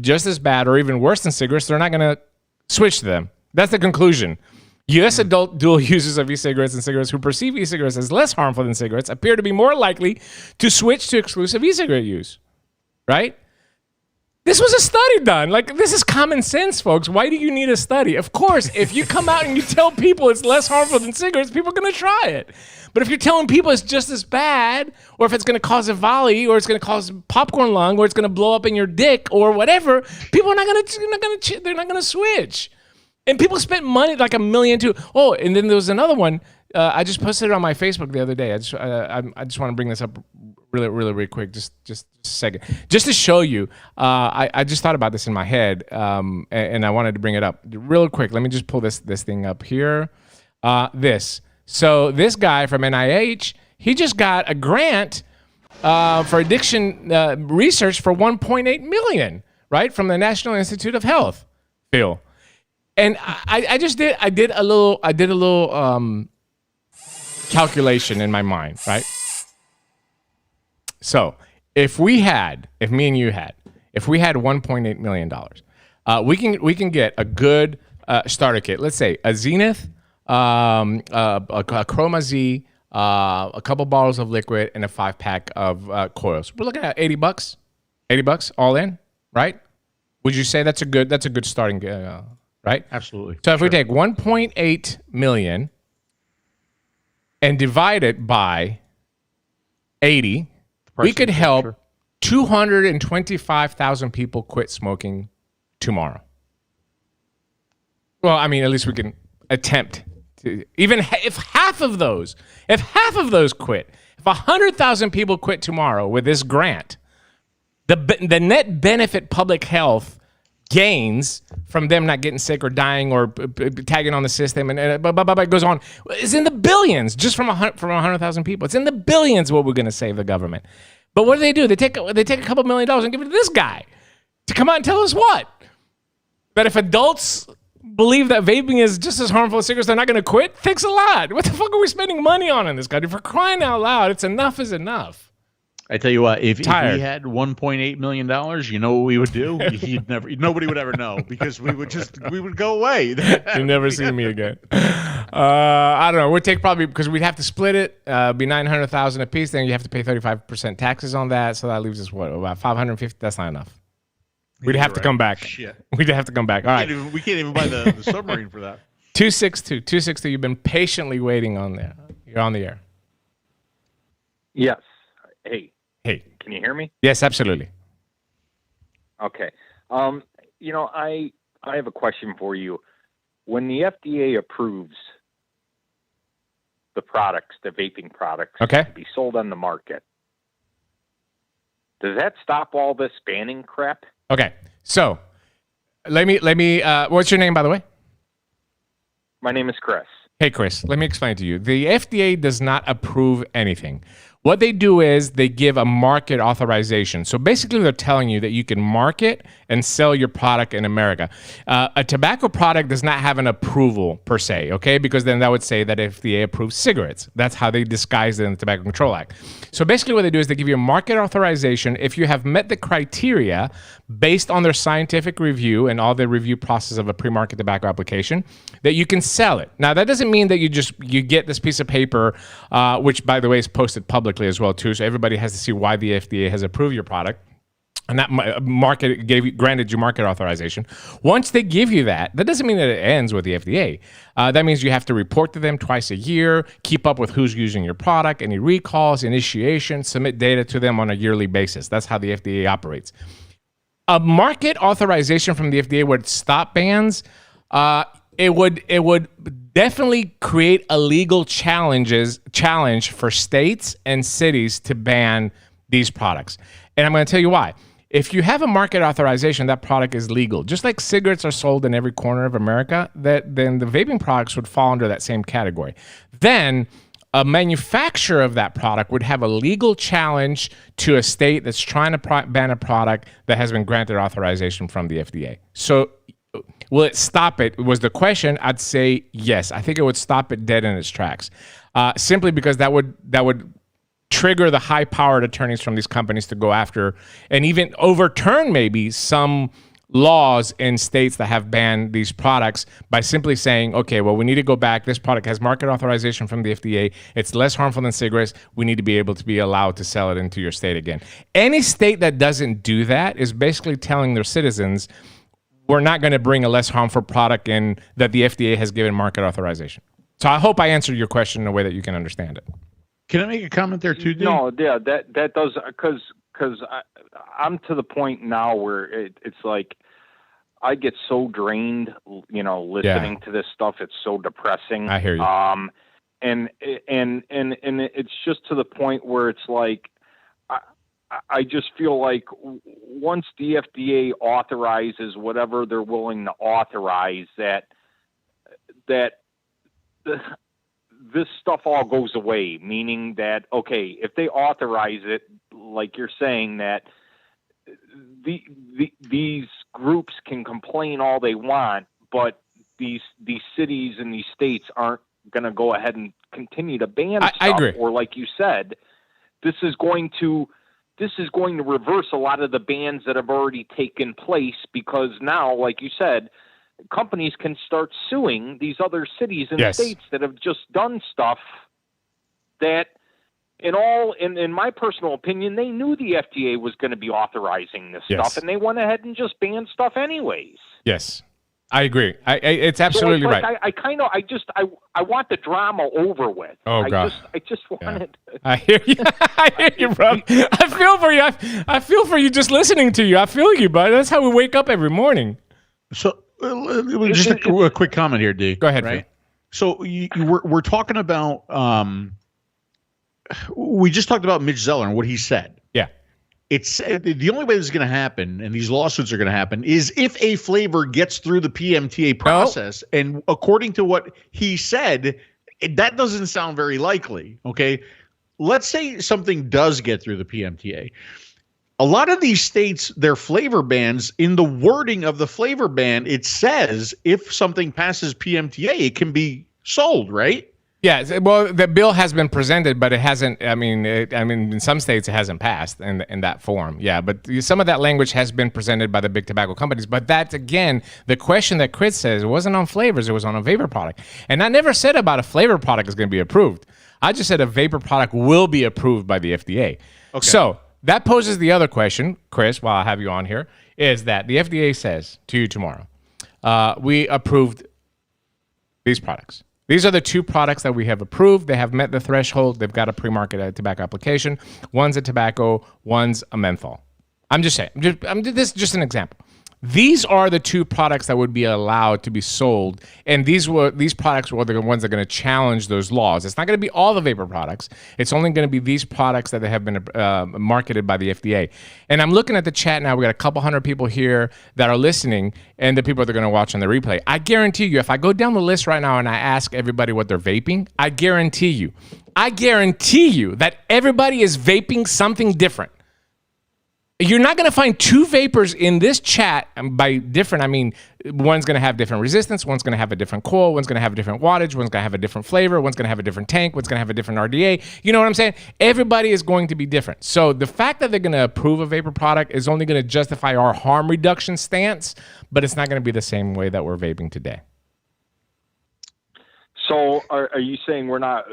just as bad or even worse than cigarettes, they're not going to switch to them. That's the conclusion. U.S. adult dual users of e-cigarettes and cigarettes who perceive e-cigarettes as less harmful than cigarettes appear to be more likely to switch to exclusive e-cigarette use. Right? This was a study done. Like, this is common sense, folks. Why do you need a study? Of course, if you come out and you tell people it's less harmful than cigarettes, people are going to try it. But if you're telling people it's just as bad, or if it's going to cause a volley, or it's going to cause popcorn lung, or it's going to blow up in your dick, or whatever, people are not going to switch. And people spent money, like $1 million too. Oh, and then there was another one. I just posted it on my Facebook the other day. I just want to bring this up really quick, just a second, just to show you. I just thought about this in my head, and I wanted to bring it up real quick. Let me just pull this thing up here. So this guy from NIH, he just got a grant for addiction research for $1.8 million, right, from the National Institute of Health, Phil. And I did a little calculation in my mind, right? So if me and you had $1.8 million, we can get a good starter kit. Let's say a Zenith, a Chroma Z, a couple bottles of liquid, and a 5-pack of coils. We're looking at $80 all in, right? Would you say that's a good starting, right? Absolutely. So if we take 1.8 million and divide it by 80, we could help 225,000 people quit smoking tomorrow. Well, I mean, at least we can attempt to, even if half of those quit, if 100,000 people quit tomorrow with this grant, the net benefit public health gains from them not getting sick or dying or tagging on the system and it goes on is in the billions just from 100,000 people. It's in the billions what we're going to save the government. But what do? They take a couple $1 million and give it to this guy to come out and tell us what? That if adults believe that vaping is just as harmful as cigarettes, they're not going to quit? Thanks a lot. What the fuck are we spending money on in this country? For crying out loud, it's enough is enough. I tell you what, if we had $1.8 million, you know what we would do? Nobody would ever know because we would go away. You'll never see me again. I don't know. We'd take probably, because we'd have to split it, be $900,000 a piece. Then you have to pay 35% taxes on that. So that leaves us what, about $550? That's not enough. We'd have to come back. Shit. We'd have to come back. All right. We can't even buy the submarine for that. 262. You've been patiently waiting on there. You're on the air. Yes. Hey. Can you hear me? Yes, absolutely. Okay. I have a question for you. When the FDA approves the vaping products to be sold on the market, does that stop all this banning crap? Okay. So let me what's your name, by the way? My name is Chris. Hey, Chris, let me explain to you. The FDA does not approve anything. What they do is they give a market authorization. So basically, they're telling you that you can market and sell your product in America. A tobacco product does not have an approval per se, okay? Because then that would say that FDA approves cigarettes. That's how they disguise it in the Tobacco Control Act. So basically what they do is they give you a market authorization if you have met the criteria based on their scientific review and all the review process of a pre-market tobacco application, that you can sell it. Now, that doesn't mean that you get this piece of paper, which, by the way, is posted publicly as well, too, so everybody has to see why the FDA has approved your product. And that granted you market authorization. Once they give you that doesn't mean that it ends with the FDA. That means you have to report to them twice a year, keep up with who's using your product, any recalls, initiation, submit data to them on a yearly basis. That's how the FDA operates. A market authorization from the FDA would stop bans. It would definitely create a legal challenge for states and cities to ban these products. And I'm going to tell you why. If you have a market authorization, that product is legal. Just like cigarettes are sold in every corner of America, then the vaping products would fall under that same category. Then a manufacturer of that product would have a legal challenge to a state that's trying to ban a product that has been granted authorization from the FDA. So will it stop it? Was the question. I'd say yes. I think it would stop it dead in its tracks, simply because that would trigger the high-powered attorneys from these companies to go after and even overturn maybe some laws in states that have banned these products by simply saying, okay, well, we need to go back. This product has market authorization from the FDA. It's less harmful than cigarettes. We need to be able to be allowed to sell it into your state again. Any state that doesn't do that is basically telling their citizens, we're not going to bring a less harmful product in that the FDA has given market authorization. So I hope I answered your question in a way that you can understand it. Can I make a comment there too, Dave? No, yeah, that does, because I'm to the point now where it's like I get so drained, listening to this stuff. It's so depressing. I hear you. And it's just to the point where it's like I just feel like once the FDA authorizes whatever they're willing to authorize, that this stuff all goes away, meaning that, okay, if they authorize it, like you're saying, that these groups can complain all they want, but these cities and these states aren't going to go ahead and continue to ban stuff. I agree. Or like you said, this is going to reverse a lot of the bans that have already taken place, because now, like you said, companies can start suing these other cities and states that have just done stuff that, in my personal opinion, they knew the FDA was going to be authorizing this stuff, and they went ahead and just banned stuff anyways. Yes, I agree. It's absolutely so it's right. I want the drama over with. Oh God! I just wanted. I hear you. I hear you, bro. I feel for you. I feel for you just listening to you. I feel you, bud. That's how we wake up every morning. So. Just a quick comment here, D. Go ahead. Right. So we're talking about. We just talked about Mitch Zeller and what he said. Yeah. It's the only way this is going to happen, and these lawsuits are going to happen, is if a flavor gets through the PMTA process. Oh. And according to what he said, that doesn't sound very likely. Okay. Let's say something does get through the PMTA. A lot of these states, their flavor bans, in the wording of the flavor ban, it says if something passes PMTA, it can be sold, right? Yeah. Well, the bill has been presented, but it hasn't. I mean, in some states, it hasn't passed in that form. Yeah, but some of that language has been presented by the big tobacco companies. But that's, again, the question that Chris says, it wasn't on flavors, it was on a vapor product. And I never said about a flavor product is going to be approved. I just said a vapor product will be approved by the FDA. Okay. So that poses the other question, Chris, while I have you on here, is that the FDA says to you tomorrow, we approved these products. These are the two products that we have approved. They have met the threshold. They've got a pre-market tobacco application. One's a tobacco, one's a menthol. I'm just saying. This is just an example. These are the two products that would be allowed to be sold, and these products were the ones that are going to challenge those laws. It's not going to be all the vapor products. It's only going to be these products that have been marketed by the FDA. And I'm looking at the chat now. We got a couple hundred people here that are listening, and the people that are going to watch on the replay. I guarantee you, if I go down the list right now and I ask everybody what they're vaping, I guarantee you that everybody is vaping something different. You're not going to find two vapors in this chat. By different, I mean one's going to have different resistance, one's going to have a different coil, one's going to have a different wattage, one's going to have a different flavor, one's going to have a different tank, one's going to have a different RDA. You know what I'm saying? Everybody is going to be different. So the fact that they're going to approve a vapor product is only going to justify our harm reduction stance, but it's not going to be the same way that we're vaping today. So are you saying we're not,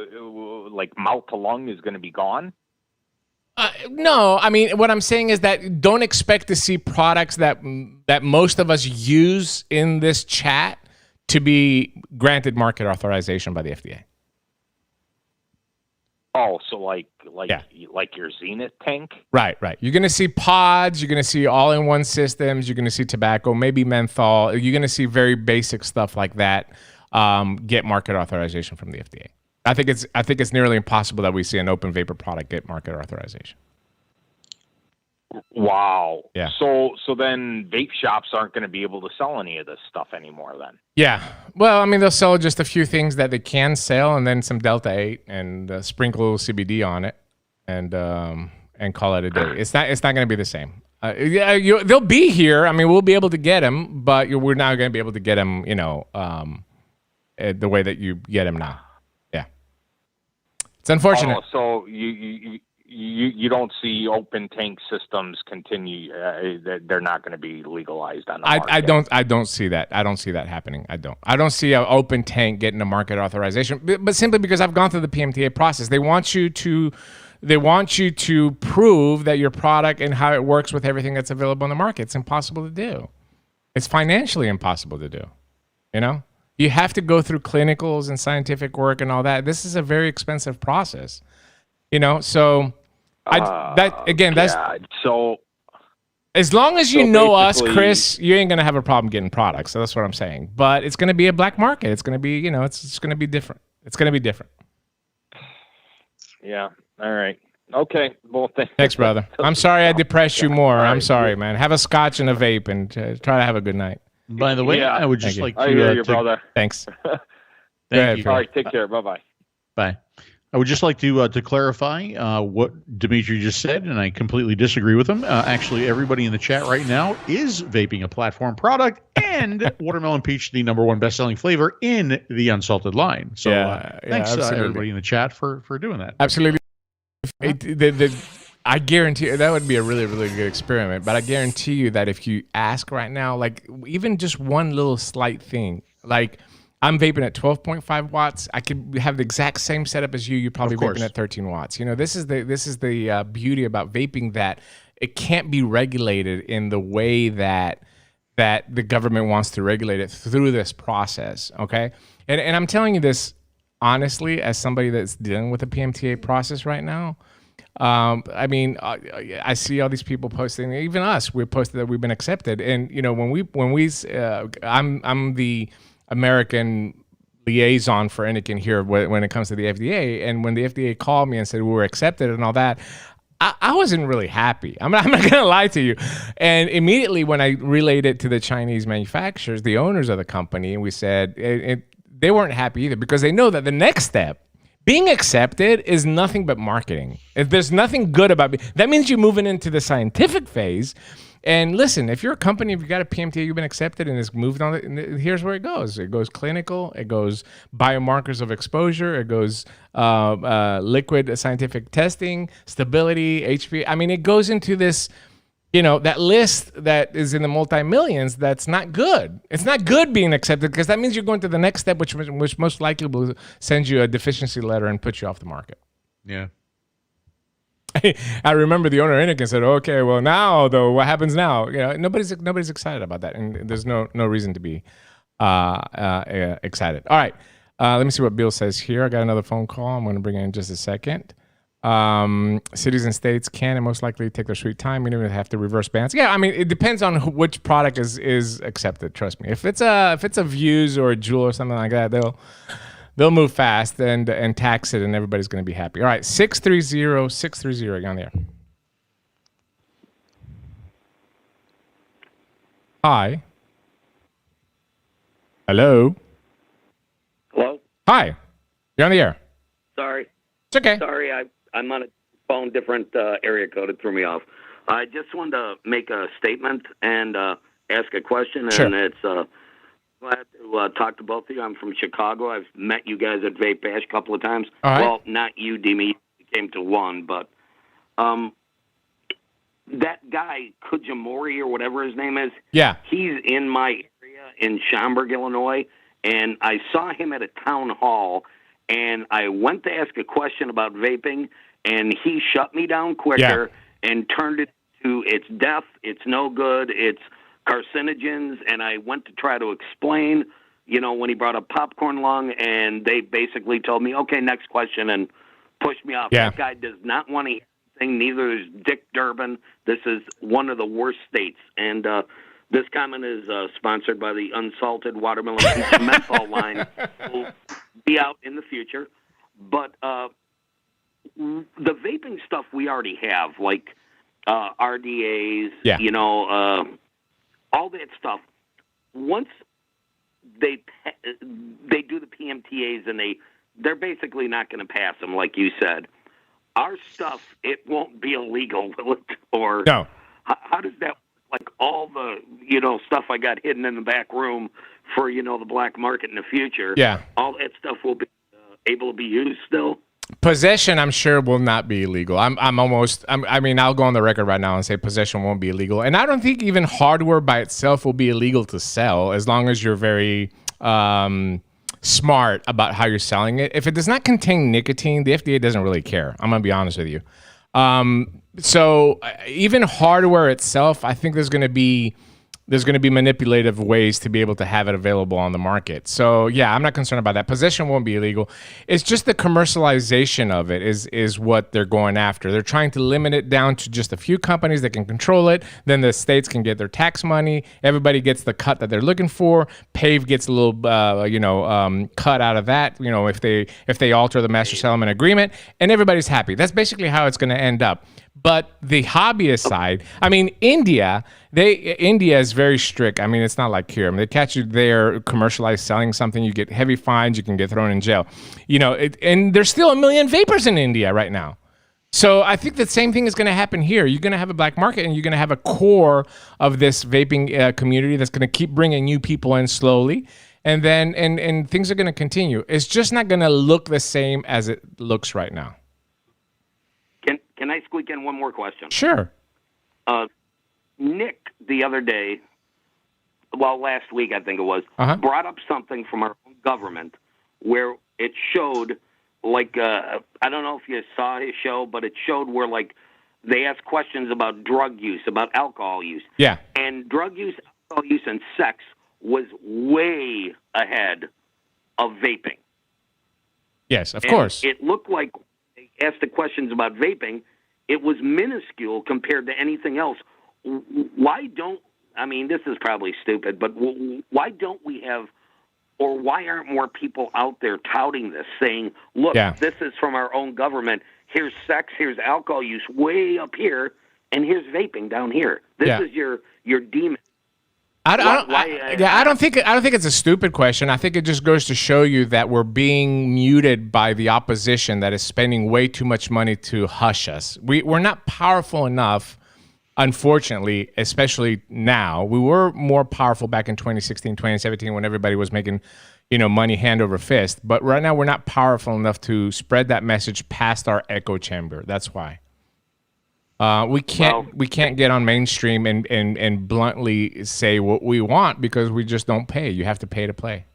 like mouth to lung is going to be gone? No, I mean, what I'm saying is that don't expect to see products that most of us use in this chat to be granted market authorization by the FDA. Oh, so like your Zenith tank? Right. You're going to see pods. You're going to see all-in-one systems. You're going to see tobacco, maybe menthol. You're going to see very basic stuff like that get market authorization from the FDA. I think it's nearly impossible that we see an open vapor product get market authorization. Wow. Yeah. So then vape shops aren't going to be able to sell any of this stuff anymore then? Yeah. Well, I mean, they'll sell just a few things that they can sell, and then some Delta 8 and sprinkle CBD on it, and call it a day. It's not going to be the same. They'll be here. I mean, we'll be able to get them, but we're not going to be able to get them, the way that you get them now. It's unfortunate. Oh, so you don't see open tank systems continue? They're not going to be legalized on the market. I don't see that. I don't see that happening. I don't see an open tank getting a market authorization. But simply because I've gone through the PMTA process, they want you to prove that your product and how it works with everything that's available in the market. It's impossible to do. It's financially impossible to do. You have to go through clinicals and scientific work and all that. This is a very expensive process, So, that's so. As long as you know us, Chris, you ain't gonna have a problem getting products. So that's what I'm saying. But it's gonna be a black market. It's gonna be, it's gonna be different. It's gonna be different. Yeah. All right. Okay. Well, thanks, brother. I'm sorry I depressed you more. Right. I'm sorry, man. Have a scotch and a vape and try to have a good night. By the way, I would just like to... I hear you, brother. Thanks. Thank you. All right, take care. Bye-bye. Bye. I would just like to clarify what Dimitri just said, and I completely disagree with him. Actually, everybody in the chat right now is vaping a platform product, and Watermelon Peach, the #1 best-selling flavor in the unsalted line. So thanks, everybody in the chat, for doing that. Absolutely. I guarantee that would be a really, really good experiment. But I guarantee you that if you ask right now, like even just one little slight thing, like I'm vaping at 12.5 watts. I could have the exact same setup as you. You're probably vaping at 13 watts. This is the beauty about vaping, that it can't be regulated in the way that the government wants to regulate it through this process. Okay, and I'm telling you this honestly as somebody that's dealing with the PMTA process right now. I mean, I see all these people posting, even us, we posted that we've been accepted. And, I'm the American liaison for Anakin here when it comes to the FDA. And when the FDA called me and said we were accepted and all that, I wasn't really happy. I'm not going to lie to you. And immediately when I relayed it to the Chinese manufacturers, the owners of the company, and we said they weren't happy either, because they know that the next step, being accepted, is nothing but marketing. If there's nothing good about it, that means you're moving into the scientific phase. And listen, if you're a company, if you've got a PMTA, you've been accepted and it's moved on, here's where it goes. It goes clinical, it goes biomarkers of exposure, it goes liquid scientific testing, stability, HP. I mean, it goes into this, that list that is in the multi-millions. That's not good. It's not good being accepted, because that means you're going to the next step, which most likely will send you a deficiency letter and put you off the market. Yeah. I remember the owner Anakin said, "Okay, well now though, what happens now?" Nobody's excited about that, and there's no reason to be excited. All right, let me see what Bill says here. I got another phone call. I'm going to bring it in just a second. Cities and states can and most likely take their sweet time, even if they have to reverse bans. Yeah, I mean, it depends on which product is accepted. Trust me. If it's a Vuse or a Juul or something like that, they'll move fast and tax it, and everybody's going to be happy. All right, 630-630. You're on the air. Hi. Hello. Hello? Hi. You're on the air. Sorry. It's okay. Sorry, I'm on a phone, different area code. It threw me off. I just wanted to make a statement and ask a question. Sure. And it's glad to talk to both of you. I'm from Chicago. I've met you guys at Vape Bash a couple of times. All right. Well, not you, Dimi. You came to one. But that guy, 𝗂𝗍𝗄𝗎 or whatever his name is, yeah, he's in my area in Schaumburg, Illinois. And I saw him at a town hall, and I went to ask a question about vaping, and he shut me down quicker and turned it to it's death, it's no good, it's carcinogens, and I went to try to explain, when he brought up popcorn lung, and they basically told me, okay, next question, and pushed me off. Yeah. That guy does not want to hear anything, neither is Dick Durbin. This is one of the worst states, and this comment is sponsored by the Unsalted Watermelon Peach Menthol line. Will be out in the future. But the vaping stuff we already have, like RDAs, all that stuff, once they do the PMTAs and they're basically not going to pass them, like you said. Our stuff, it won't be illegal, will it? Or no. How does that, like all the, stuff I got hidden in the back room for, the black market in the future, all that stuff will be able to be used still? Possession, I'm sure, will not be illegal. I mean, I'll go on the record right now and say possession won't be illegal. And I don't think even hardware by itself will be illegal to sell as long as you're very smart about how you're selling it. If it does not contain nicotine, the FDA doesn't really care. I'm going to be honest with you. So even hardware itself, I think there's going to be manipulative ways to be able to have it available on the market. So yeah, I'm not concerned about that. Possession won't be illegal. It's just the commercialization of it is what they're going after. They're trying to limit it down to just a few companies that can control it. Then the states can get their tax money. Everybody gets the cut that they're looking for. PAVE gets a little, cut out of that. If they alter the master settlement agreement, and everybody's happy. That's basically how it's going to end up. But the hobbyist side, I mean, India is very strict. I mean, it's not like here. I mean, they catch you there commercialized selling something, you get heavy fines, you can get thrown in jail. And there's still 1 million vapors in India right now. So I think the same thing is going to happen here. You're going to have a black market, and you're going to have a core of this vaping community that's going to keep bringing new people in slowly. And then and things are going to continue. It's just not going to look the same as it looks right now. Can I squeak in one more question? Sure. Nick, the other day, last week I think it was, brought up something from our own government where it showed, I don't know if you saw his show, but it showed where, they asked questions about drug use, about alcohol use. Yeah. And drug use, alcohol use, and sex was way ahead of vaping. Yes, of course. It looked like they asked the questions about vaping, it was minuscule compared to anything else. Why don't, this is probably stupid, but why don't we have, or why aren't more people out there touting this, saying, look, this is from our own government. Here's sex, here's alcohol use way up here, and here's vaping down here. This is your demon. I don't think it's a stupid question. I think it just goes to show you that we're being muted by the opposition that is spending way too much money to hush us. We're not powerful enough, unfortunately, especially now. We were more powerful back in 2016, 2017 when everybody was making, money hand over fist. But right now we're not powerful enough to spread that message past our echo chamber. That's why. We can't get on mainstream and bluntly say what we want because we just don't pay. You have to pay to play.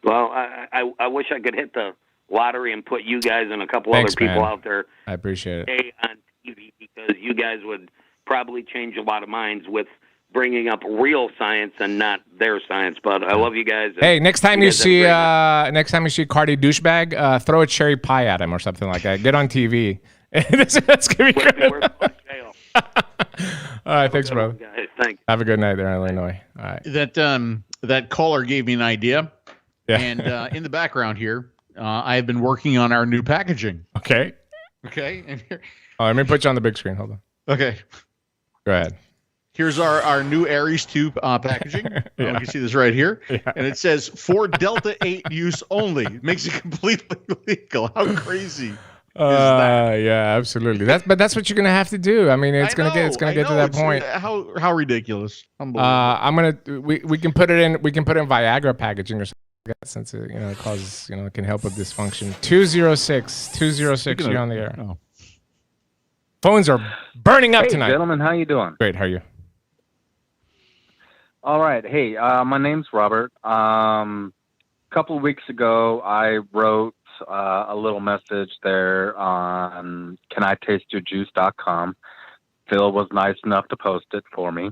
Well, I wish I could hit the lottery and put you guys and a couple other people out there. I appreciate it. On TV, because you guys would probably change a lot of minds with bringing up real science and not their science. But I love you guys. Hey, next time you see Cardi douchebag, throw a cherry pie at him or something like that. Get on TV. That's gonna be good. All right, thanks, brother. Guys, thanks. Have a good night there in Illinois. All right. That caller gave me an idea, and in the background here, I have been working on our new packaging. Okay. And here, let me put you on the big screen. Hold on. Okay. Go ahead. Here's our new Aries 2 packaging. You can see this right here. And it says, for Delta 8 use only. Makes it completely legal. How crazy is that? Yeah, absolutely. But that's what you're gonna have to do. I mean, it's gonna get to that point. How ridiculous. Unbelievable. We can put it in Viagra packaging or something like that, since it causes, it can help with dysfunction. 206, you're on the air. Oh. Phones are burning up tonight. Hey, gentlemen, how you doing? Great, how are you? All right. Hey, my name's Robert. A couple of weeks ago, I wrote a little message there on canitasteyourjuice.com. Phil was nice enough to post it for me,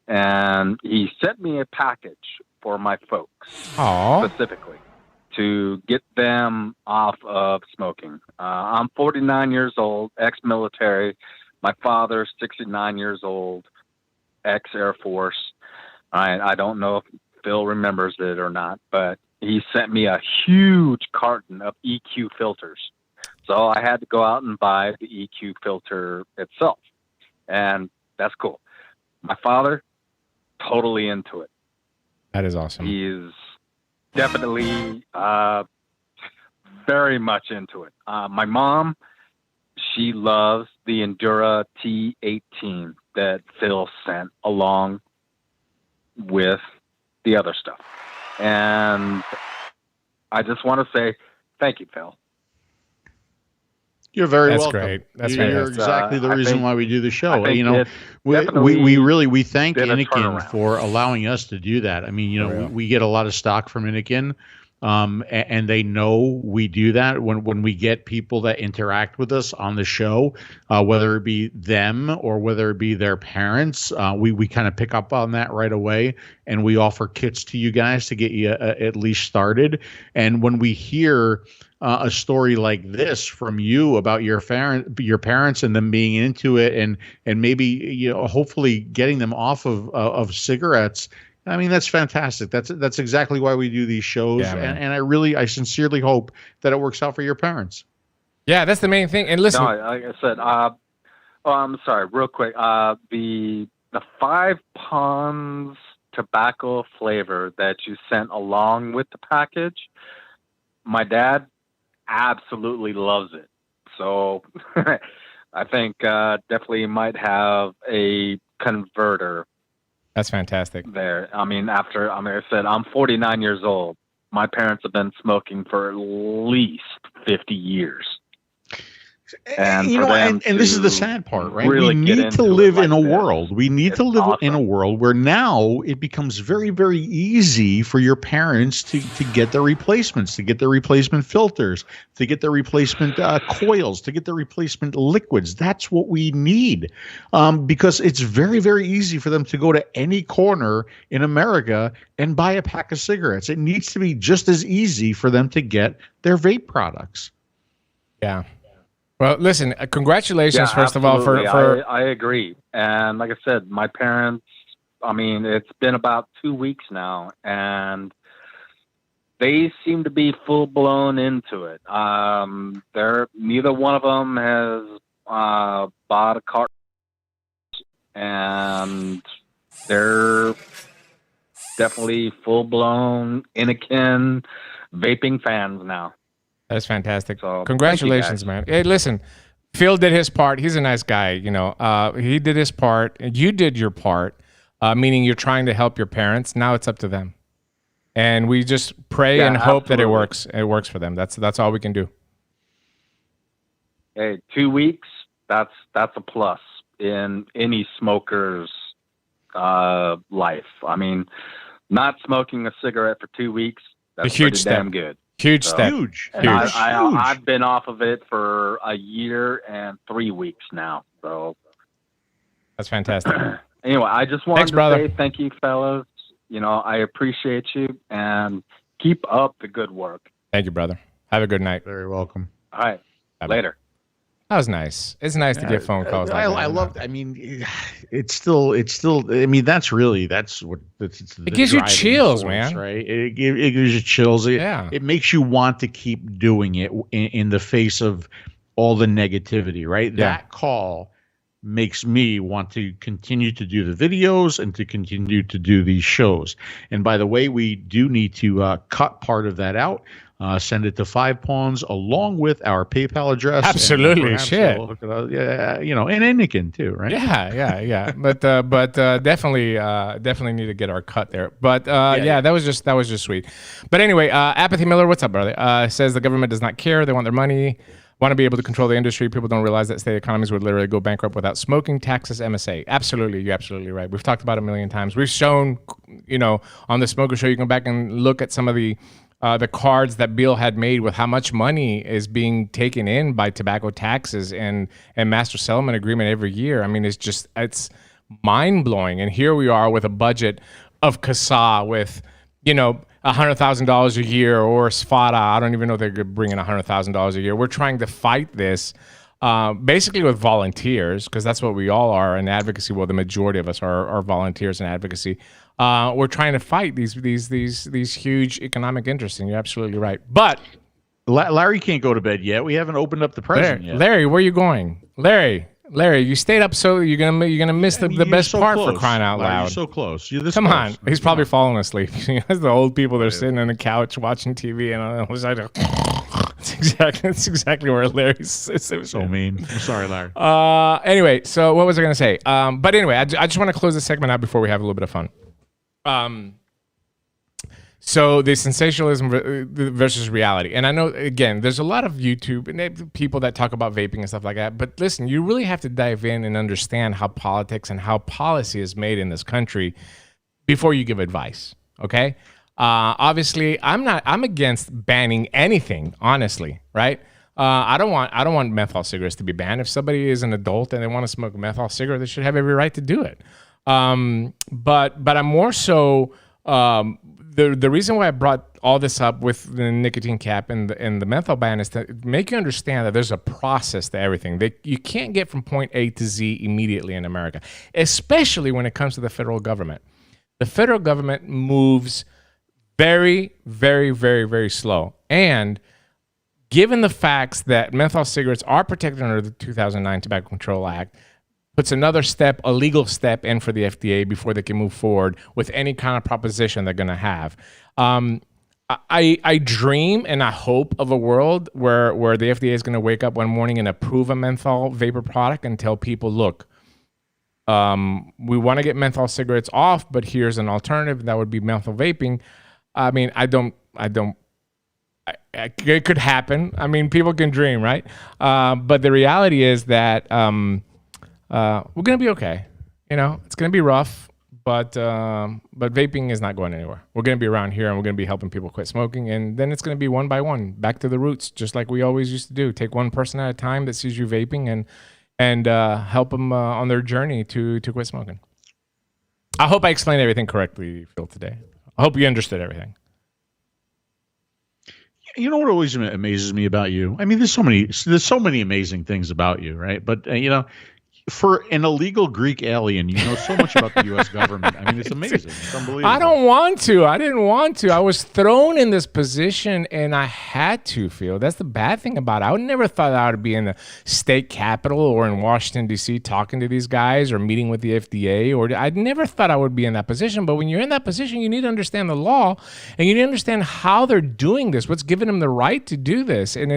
and he sent me a package for my folks, specifically to get them off of smoking. I'm 49 years old, ex-military. My father's 69 years old, ex-Air Force. I don't know if Phil remembers it or not, but he sent me a huge carton of EQ filters. So I had to go out and buy the EQ filter itself. And that's cool. My father, totally into it. That is awesome. He's definitely very much into it. My mom, she loves the Endura T18 that Phil sent along with the other stuff. And I just want to say thank you, Phil. You're very welcome. That's great. That's You're exactly the reason why we do the show. We thank Inikin for allowing us to do that. I mean, we get a lot of stock from Inikin, and they know we do that when we get people that interact with us on the show, whether it be them or whether it be their parents. We kind of pick up on that right away, and we offer kits to you guys to get you at least started. And when we hear a story like this from you about your parents and them being into it, and maybe hopefully getting them off of cigarettes. I mean, that's fantastic. That's exactly why we do these shows, and I sincerely hope that it works out for your parents. Yeah, that's the main thing. And listen, like I said, I'm sorry, real quick. The 5 Ponds tobacco flavor that you sent along with the package, my dad absolutely loves it. So I think definitely might have a converter. That's fantastic. There. I mean, like I said, I'm 49 years old. My parents have been smoking for at least 50 years. And this is the sad part, right? Really we need to live in a world. We need to live in a world where now it becomes very, very easy for your parents to get their replacements, to get their replacement filters, to get their replacement coils, to get their replacement liquids. That's what we need, because it's very, very easy for them to go to any corner in America and buy a pack of cigarettes. It needs to be just as easy for them to get their vape products. Yeah. Well, listen, congratulations, first absolutely. of all, for I agree. And like I said, my parents, I mean, it's been about 2 weeks now, and they seem to be full-blown into it. Neither one of them has bought a cart, and they're definitely full-blown Inikin vaping fans now. That's fantastic. So, congratulations, man. Hey, listen, Phil did his part. He's a nice guy. He did his part. And you did your part, meaning you're trying to help your parents. Now it's up to them. And we just pray and hope that it works. It works for them. That's all we can do. Hey, 2 weeks, that's a plus in any smoker's life. I mean, not smoking a cigarette for 2 weeks, that's a huge pretty step. damn good. Huge step. Huge. I've been off of it for a year and 3 weeks now. So that's fantastic. Anyway, I just wanted Thanks, to brother. say thank you, fellas. I appreciate you and keep up the good work. Thank you, brother. Have a good night. Very welcome. All right. Bye-bye. Later. That was nice. It's nice to get phone calls. Like I love. I mean, it's still. I mean, that's what. It gives you chills, man. Right? It gives you chills. Yeah. It makes you want to keep doing it in the face of all the negativity. Right. Yeah. That call makes me want to continue to do the videos and to continue to do these shows. And by the way, we do need to cut part of that out. Send it to 5Pawns along with our PayPal address. Absolutely, shit. And Inikin too, right? Yeah. But definitely need to get our cut there. But that was just sweet. But anyway, Apathy Miller, what's up, brother? Says the government does not care. They want their money. Want to be able to control the industry. People don't realize that state economies would literally go bankrupt without smoking, taxes, MSA. Absolutely, you're absolutely right. We've talked about it a million times. We've shown, on the Smoker Show, you can go back and look at some of the cards that Bill had made with how much money is being taken in by tobacco taxes and master settlement agreement every year. I mean, it's mind blowing. And here we are with a budget of CASAA with, $100,000 a year, or SFATA. I don't even know if they could bring in $100,000 a year. We're trying to fight this basically with volunteers, because that's what we all are in advocacy. Well, the majority of us are volunteers in advocacy. We're trying to fight these huge economic interests, and you're absolutely right. But Larry can't go to bed yet. We haven't opened up the present yet. Larry, where are you going? Larry, you stayed up, so you're gonna miss the best part close. for crying out Larry, loud. you're so close. You're this Come close. on, he's probably falling asleep. That's the old people that are sitting on the couch watching TV, and I was like, that's exactly where Larry's. So mean. I'm sorry, Larry. Anyway, so what was I gonna say? But anyway, I just want to close this segment out before we have a little bit of fun. So the sensationalism versus reality. And I know, again, there's a lot of YouTube and people that talk about vaping and stuff like that. But listen, you really have to dive in and understand how politics and how policy is made in this country before you give advice. Okay? Obviously, I'm against banning anything, honestly, right? I don't want menthol cigarettes to be banned. If somebody is an adult and they want to smoke a menthol cigarette, they should have every right to do it. But I'm more so the reason why I brought all this up with the nicotine cap and the menthol ban is to make you understand that there's a process to everything. You can't get from point A to Z immediately in America, especially when it comes to the federal government. The federal government moves very, very, very, very slow. And given the facts that menthol cigarettes are protected under the 2009 Tobacco Control Act, puts another step, a legal step in for the FDA before they can move forward with any kind of proposition they're going to have. I dream and I hope of a world where the FDA is going to wake up one morning and approve a menthol vapor product and tell people, look, we want to get menthol cigarettes off, but here's an alternative. That would be menthol vaping. I mean, it could happen. I mean, people can dream, right? But the reality is that we're gonna be okay. It's gonna be rough, but vaping is not going anywhere. We're gonna be around here, and we're gonna be helping people quit smoking, and then it's gonna be one by one, back to the roots, just like we always used to do. Take one person at a time that sees you vaping, and help them on their journey to quit smoking. I hope I explained everything correctly, Phil, today. I hope you understood everything. You know what always amazes me about you? I mean, there's so many amazing things about you, right? But for an illegal Greek alien, you know so much about the U.S. government. I mean, it's amazing. It's unbelievable. I don't want to. I didn't want to. I was thrown in this position, and I had to, Phil. That's the bad thing about it. I never thought I would be in the state capitol or in Washington, D.C. talking to these guys or meeting with the FDA. Or I never thought I would be in that position. But when you're in that position, you need to understand the law, and you need to understand how they're doing this, what's giving them the right to do this. And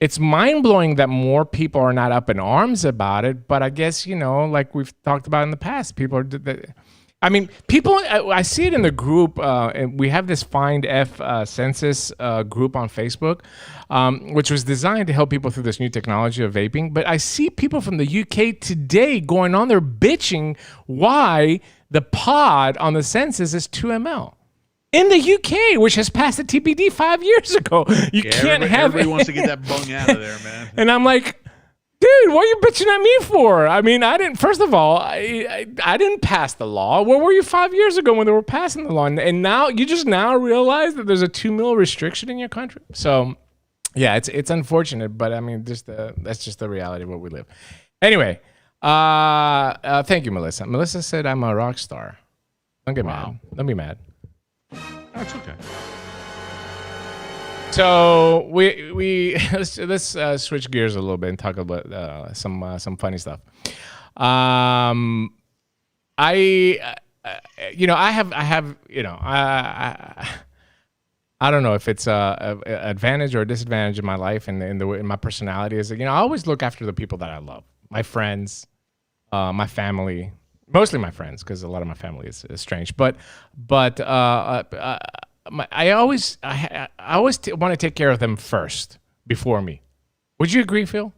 it's mind-blowing that more people are not up in arms about it, but I guess, like we've talked about in the past, people I see it in the group, and we have this Find F census group on Facebook, which was designed to help people through this new technology of vaping, but I see people from the UK today going on there bitching why the pod on the census is 2 ml. In the UK, which has passed the TPD 5 years ago. You can't have everybody wants to get that bung out of there, man. And I'm like, Dude, what are you bitching at me for? I mean, I didn't. First of all, I didn't pass the law. Where were you 5 years ago when they were passing the law? And now you just now realize that there's a 2 mil restriction in your country. So, yeah, it's unfortunate, but I mean, that's just the reality of what we live. Anyway, thank you, Melissa. Melissa said I'm a rock star. Don't get mad. Don't be mad. That's okay. So we let's switch gears a little bit and talk about some funny stuff. I don't know if it's a advantage or a disadvantage in my life and in my personality is that, I always look after the people that I love, my friends, my family, mostly my friends because a lot of my family is strange, but I always want to take care of them first before me. Would you agree, Phil?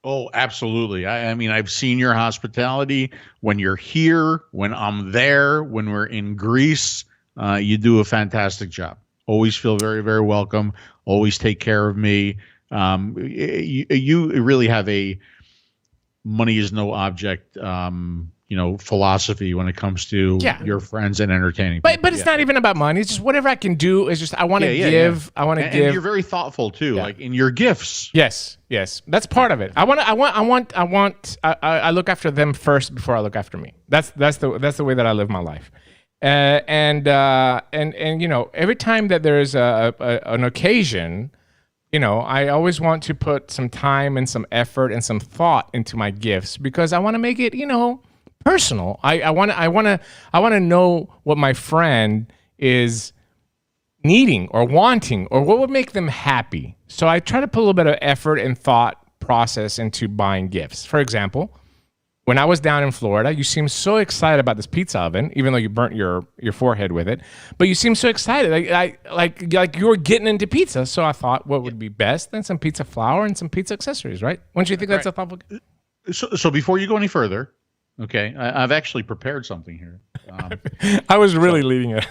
Oh, absolutely. I mean, I've seen your hospitality when you're here, when I'm there, when we're in Greece. You do a fantastic job. Always feel very, very welcome. Always take care of me. You really have a money is no object philosophy when it comes to your friends and entertaining people. But it's not even about money. It's just whatever I can do is just I want to give. I want to give. And you're very thoughtful too, like in your gifts. Yes, that's part of it. I look after them first before I look after me. That's the way that I live my life. And every time that there is an occasion, I always want to put some time and some effort and some thought into my gifts because I want to make it, personal. I want to know what my friend is needing or wanting or what would make them happy. So I try to put a little bit of effort and thought process into buying gifts. For example, when I was down in Florida, you seemed so excited about this pizza oven, even though you burnt your forehead with it. But you seemed so excited, like you were getting into pizza. So I thought, what would be best than some pizza flour and some pizza accessories, right? Wouldn't you think that's a thoughtful? So before you go any further. Okay, I've actually prepared something here. I was really leading it.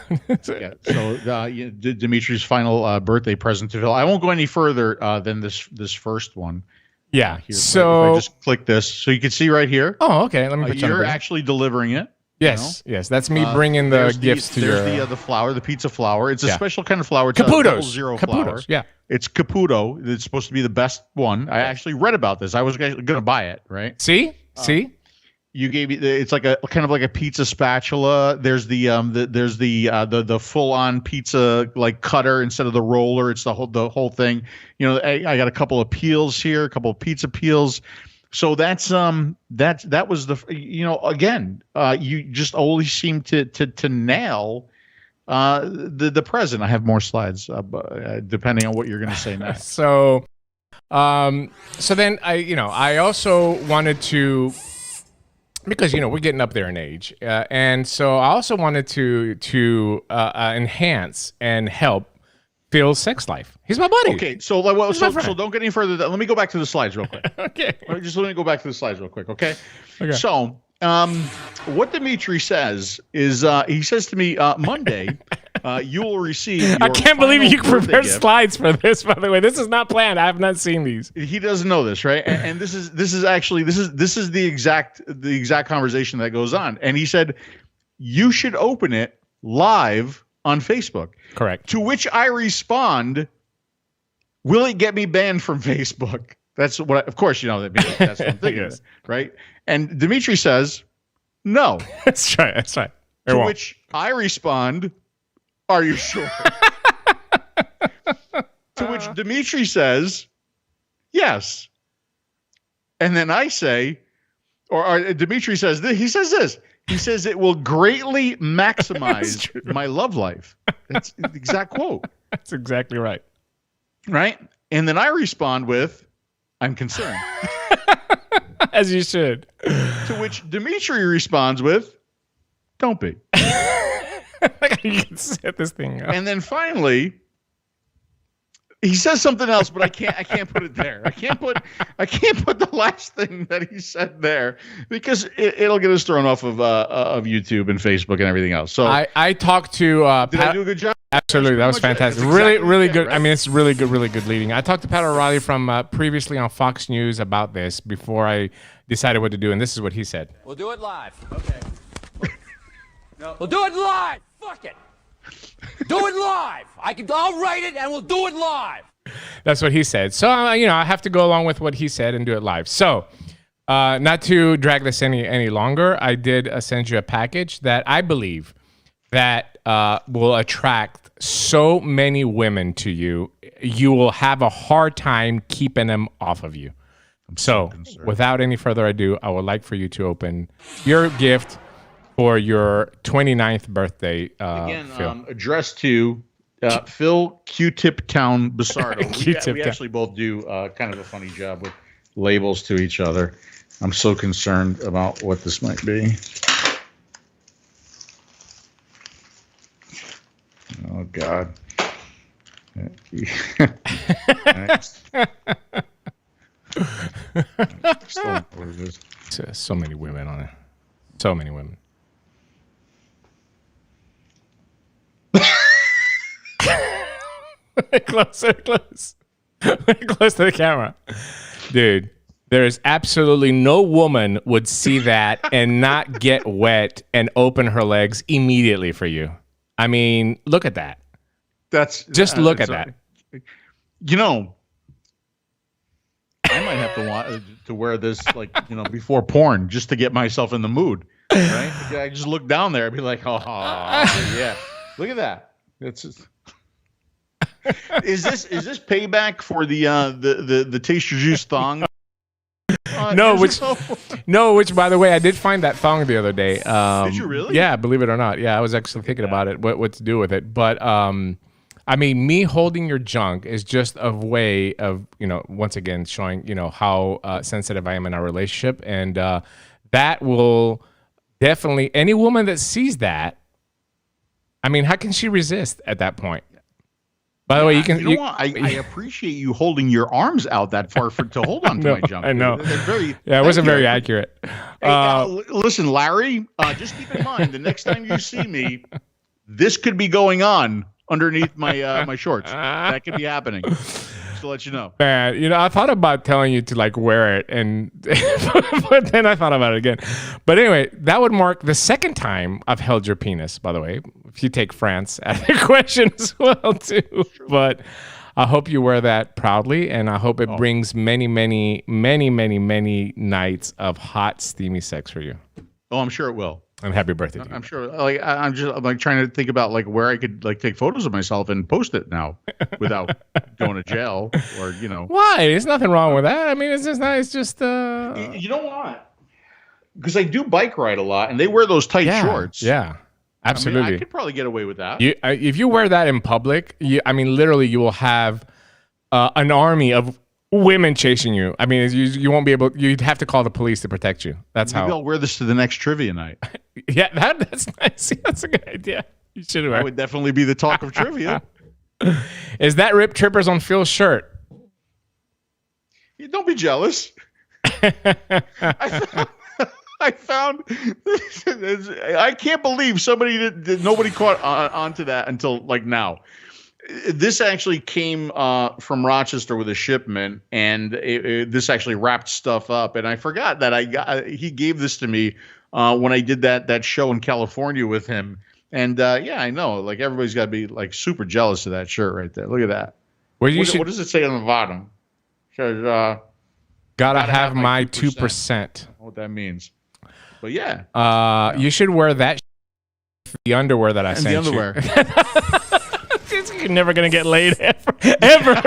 Dimitri's final birthday present to Phil. I won't go any further than this first one. Yeah. Here. So if I just click this, so you can see right here. Oh, okay. Let me. You're actually delivering it. Yes, yes. That's me bringing the gifts to your. There's the flour, the pizza flour. It's a special kind of flour. It's Caputo's. a 0 flour. Yeah. It's Caputo. It's supposed to be the best one. I actually read about this. I was going to buy it. Right. See. You gave me it's like a kind of like a pizza spatula. There's the full on pizza like cutter instead of the roller. It's the whole thing. I got a couple of peels here, a couple of pizza peels. So that was the again you just always seem to nail the present. I have more slides depending on what you're going to say next. So then I also wanted to. Because we're getting up there in age, and so I also wanted to enhance and help Phil's sex life. He's my buddy. Okay, so don't get any further. Let me go back to the slides real quick. Okay, let me go back to the slides real quick. Okay. So what Dimitri says is he says to me Monday. You will receive. I can't believe you prepared slides for this. By the way, this is not planned. I have not seen these. He doesn't know this, right? And this is the exact conversation that goes on. And he said, "You should open it live on Facebook." Correct. To which I respond, "Will it get me banned from Facebook?" That's what. Of course, that's what I'm thinking, yes. Right? And Dimitri says, "No." That's right. To which I respond, "Are you sure?" To which Dimitri says, "Yes." And then I say, or Dimitri says this. He says this. He says it will greatly maximize my love life. That's the exact quote. That's exactly right. Right? And then I respond with, "I'm concerned." As you should. To which Dimitri responds with, "Don't be." You can set this thing up. And then finally, he says something else, but I can't put it there. I can't put the last thing that he said there because it'll get us thrown off of YouTube and Facebook and everything else. So I talked to did I do a good job? Absolutely, that was fantastic. Really good. Right? I mean, it's really good leading. I talked to Pat O'Reilly from previously on Fox News about this before I decided what to do, and this is what he said. We'll do it live. Okay. No. We'll do it live. Fuck it. Do it live. I'll write it, and we'll do it live. That's what he said. So I have to go along with what he said and do it live. So, not to drag this any longer, I did send you a package that I believe that will attract so many women to you. You will have a hard time keeping them off of you. So, without any further ado, I would like for you to open your gift for your 29th birthday. Again, addressed to Phil Q-Tip Town Bissardo. We actually both do kind of a funny job with labels to each other. I'm so concerned about what this might be. Oh, God. So many women on it. So many women. Close to the camera. Dude, there is absolutely no woman would see that and not get wet and open her legs immediately for you. I mean, look at that. Look at that. You know, I might have to want to wear this before porn just to get myself in the mood. Right? I just look down there and be like, oh yeah, look at that. It's just... Is this payback for the Taste Your Juice thong? Which by the way, I did find that thong the other day. Did you really? Yeah, believe it or not. Yeah, I was actually thinking about it, what to do with it. But I mean, me holding your junk is just a way of, once again showing, how sensitive I am in our relationship, and that will definitely, any woman that sees that, I mean, how can she resist at that point? By the way, I appreciate you holding your arms out that far to hold on to my junk. I know. It wasn't very accurate. Hey, listen, Larry, just keep in mind, the next time you see me, this could be going on underneath my my shorts. That could be happening. Just to let you know. Man, I thought about telling you to wear it, and but then I thought about it again. But anyway, that would mark the second time I've held your penis, by the way. If you take France out of the question as well, too. But I hope you wear that proudly, and I hope it brings many, many, many, many, many nights of hot, steamy sex for you. Oh, I'm sure it will. And happy birthday to you. I'm sure. I'm trying to think about where I could take photos of myself and post it now without going to jail or Why? There's nothing wrong with that. I mean, it's just nice. Just You know what? Because I do bike ride a lot, and they wear those tight shorts. Yeah. Absolutely. I mean, I could probably get away with that. If you wear that in public, literally you will have an army of women chasing you. I mean, you won't be able. You'd have to call the police to protect you. Maybe I'll wear this to the next trivia night. Yeah, that's nice. That's a good idea. You should wear. That would definitely be the talk of trivia. Is that Rip Trippers on Phil's shirt? Don't be jealous. I found. I can't believe nobody caught onto that until like now. This actually came from Rochester with a shipment, and this actually wrapped stuff up. And I forgot that he gave this to me when I did that show in California with him. And yeah, I know, like everybody's got to be like super jealous of that shirt right there. Look at that. What does it say on the bottom? It says, gotta have my 2%. What that means. But yeah, you should wear that. The underwear that I sent you. The underwear. You're never gonna get laid ever.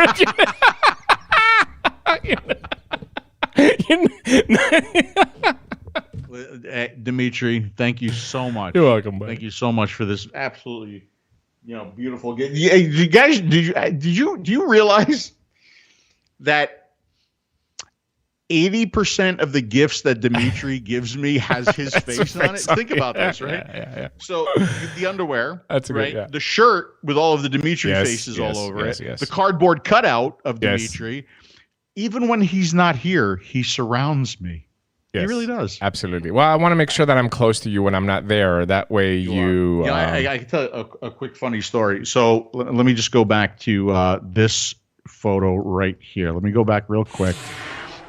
Dimitri, thank you so much. You're welcome, buddy. Thank you so much for this absolutely, beautiful gift. You guys, do you realize that 80% of the gifts that Dimitri gives me has his face on it? Think about this, right? Yeah. So the underwear, that's right? Good, the shirt with all of the Dimitri faces all over it. The cardboard cutout of Dimitri. Even when he's not here, he surrounds me. Yes, He really does. Absolutely. Well, I want to make sure that I'm close to you when I'm not there. That way you... I can tell a quick funny story. So let me just go back to this photo right here. Let me go back real quick.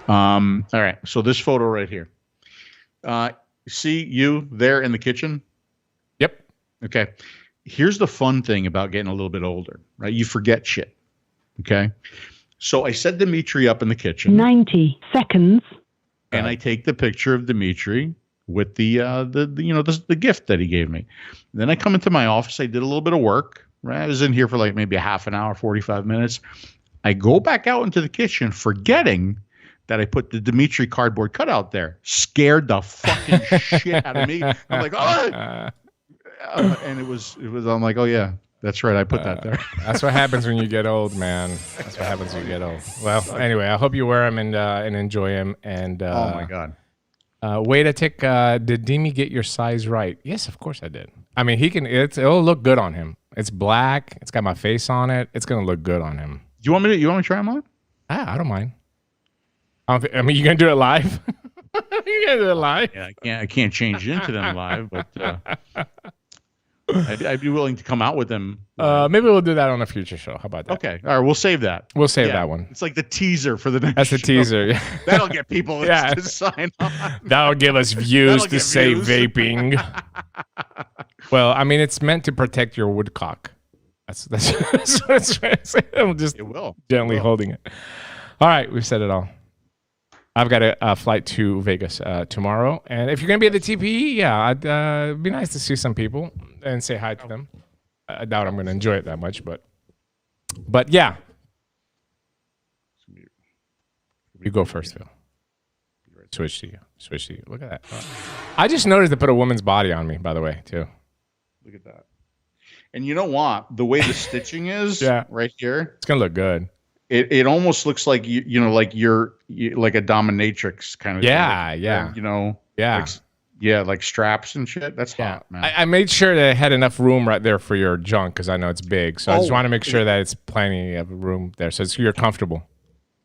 All right. So this photo right here. See you there in the kitchen? Yep. Okay. Here's the fun thing about getting a little bit older, right? You forget shit. Okay. So I set Dimitri up in the kitchen. 90 seconds. And I take the picture of Dimitri with the gift that he gave me. Then I come into my office. I did a little bit of work. Right? I was in here for like maybe a half an hour, 45 minutes. I go back out into the kitchen, forgetting that I put the Dimitri cardboard cutout there. Scared the fucking shit out of me. I'm like, oh! And it was. I'm like, oh yeah, that's right. I put that there. That's what happens when you get old, man. That's what happens when you get old. Well, anyway, I hope you wear them and enjoy them. And oh my god, way to take. Did Dimi get your size right? Yes, of course I did. I mean, he can. It'll look good on him. It's black. It's got my face on it. It's gonna look good on him. Do you want me to try them on? I don't mind. I mean, you gonna do it live? You gonna do it live? Yeah, I can't change into them live, but. I'd be willing to come out with them. Maybe we'll do that on a future show. How about that? Okay. All right. We'll save that. We'll save that one. It's like the teaser for the next That's the show. teaser. Yeah. That'll get people to sign on. That'll give us views to say vaping. Well, I mean, it's meant to protect your woodcock. That's what it's trying to say. I'm just gently holding it. All right. We've said it all. I've got a flight to Vegas tomorrow. And if you're going to be at the TPE, yeah, it'd be nice to see some people and say hi to them. I doubt I'm going to enjoy it that much, but yeah. You go first, Phil. Switch to you. Look at that. I just noticed they put a woman's body on me, by the way, too. Look at that. And you know what? The way the stitching is right here. It's going to look good. It almost looks like like you're like a dominatrix kind of thing. Like straps and shit. That's hot, man. I made sure that I had enough room right there for your junk because I know it's big. So I just want to make sure that it's plenty of room there so you're comfortable.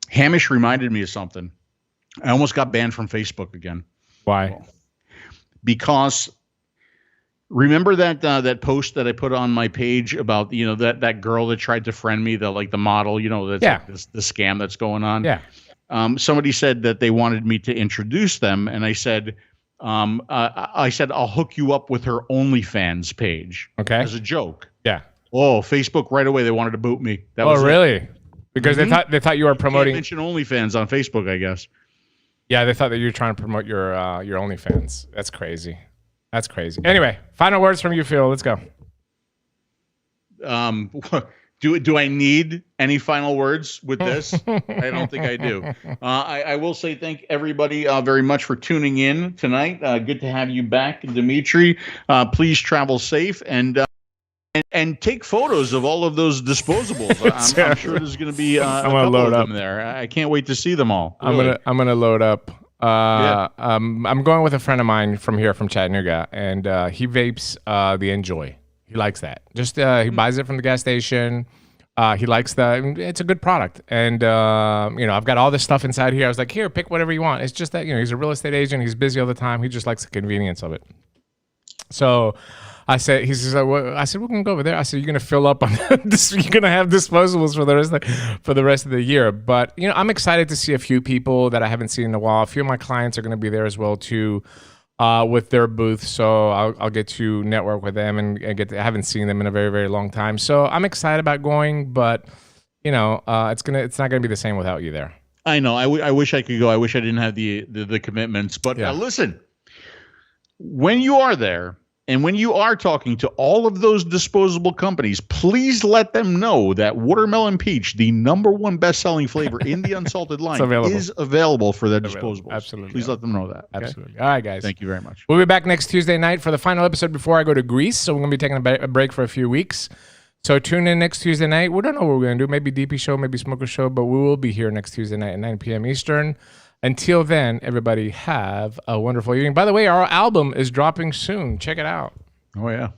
Hamish reminded me of something. I almost got banned from Facebook again. Why? Because remember that post that I put on my page about that girl that tried to friend me, the model, that's like the scam that's going on. Yeah. Somebody said that they wanted me to introduce them, and I said I'll hook you up with her OnlyFans page. Okay. As a joke. Yeah. Oh, Facebook right away they wanted to boot me. That was really? Because they thought you were promoting. You can't mention OnlyFans on Facebook, I guess. Yeah, they thought that you were trying to promote your OnlyFans. That's crazy. That's crazy. Anyway, final words from you, Phil. Let's go. Do I need any final words with this? I don't think I do. I will say thank everybody very much for tuning in tonight. Good to have you back, Dimitri. Please travel safe and take photos of all of those disposables. I'm sure there's going to be a couple of them there. I can't wait to see them all. Really. I'm gonna load up. I'm going with a friend of mine from Chattanooga, and he vapes the Enjoy. He likes that. Just he buys it from the gas station. He likes it's a good product, and I've got all this stuff inside here. I was like, here, pick whatever you want. It's just that he's a real estate agent. He's busy all the time. He just likes the convenience of it. So I said, he says, I said, we're gonna go over there. I said, you're gonna fill up on this. You're gonna have disposables for the rest of the year. But I'm excited to see a few people that I haven't seen in a while. A few of my clients are gonna be there as well too, with their booth. So I'll get to network with them and I haven't seen them in a very, very long time. So I'm excited about going, but it's not gonna be the same without you there. I know. I wish I could go. I wish I didn't have the commitments. But listen, when you are there. And when you are talking to all of those disposable companies, please let them know that Watermelon Peach, the #1 best-selling flavor in the unsalted line, is available for their disposables. Absolutely. Please let them know that. Okay? Absolutely. All right, guys. Thank you very much. We'll be back next Tuesday night for the final episode before I go to Greece. So we're going to be taking a break for a few weeks. So tune in next Tuesday night. We don't know what we're going to do. Maybe DP show, maybe Smoker show, but we will be here next Tuesday night at 9 p.m. Eastern. Until then, everybody have a wonderful evening. By the way, our album is dropping soon. Check it out. Oh, yeah.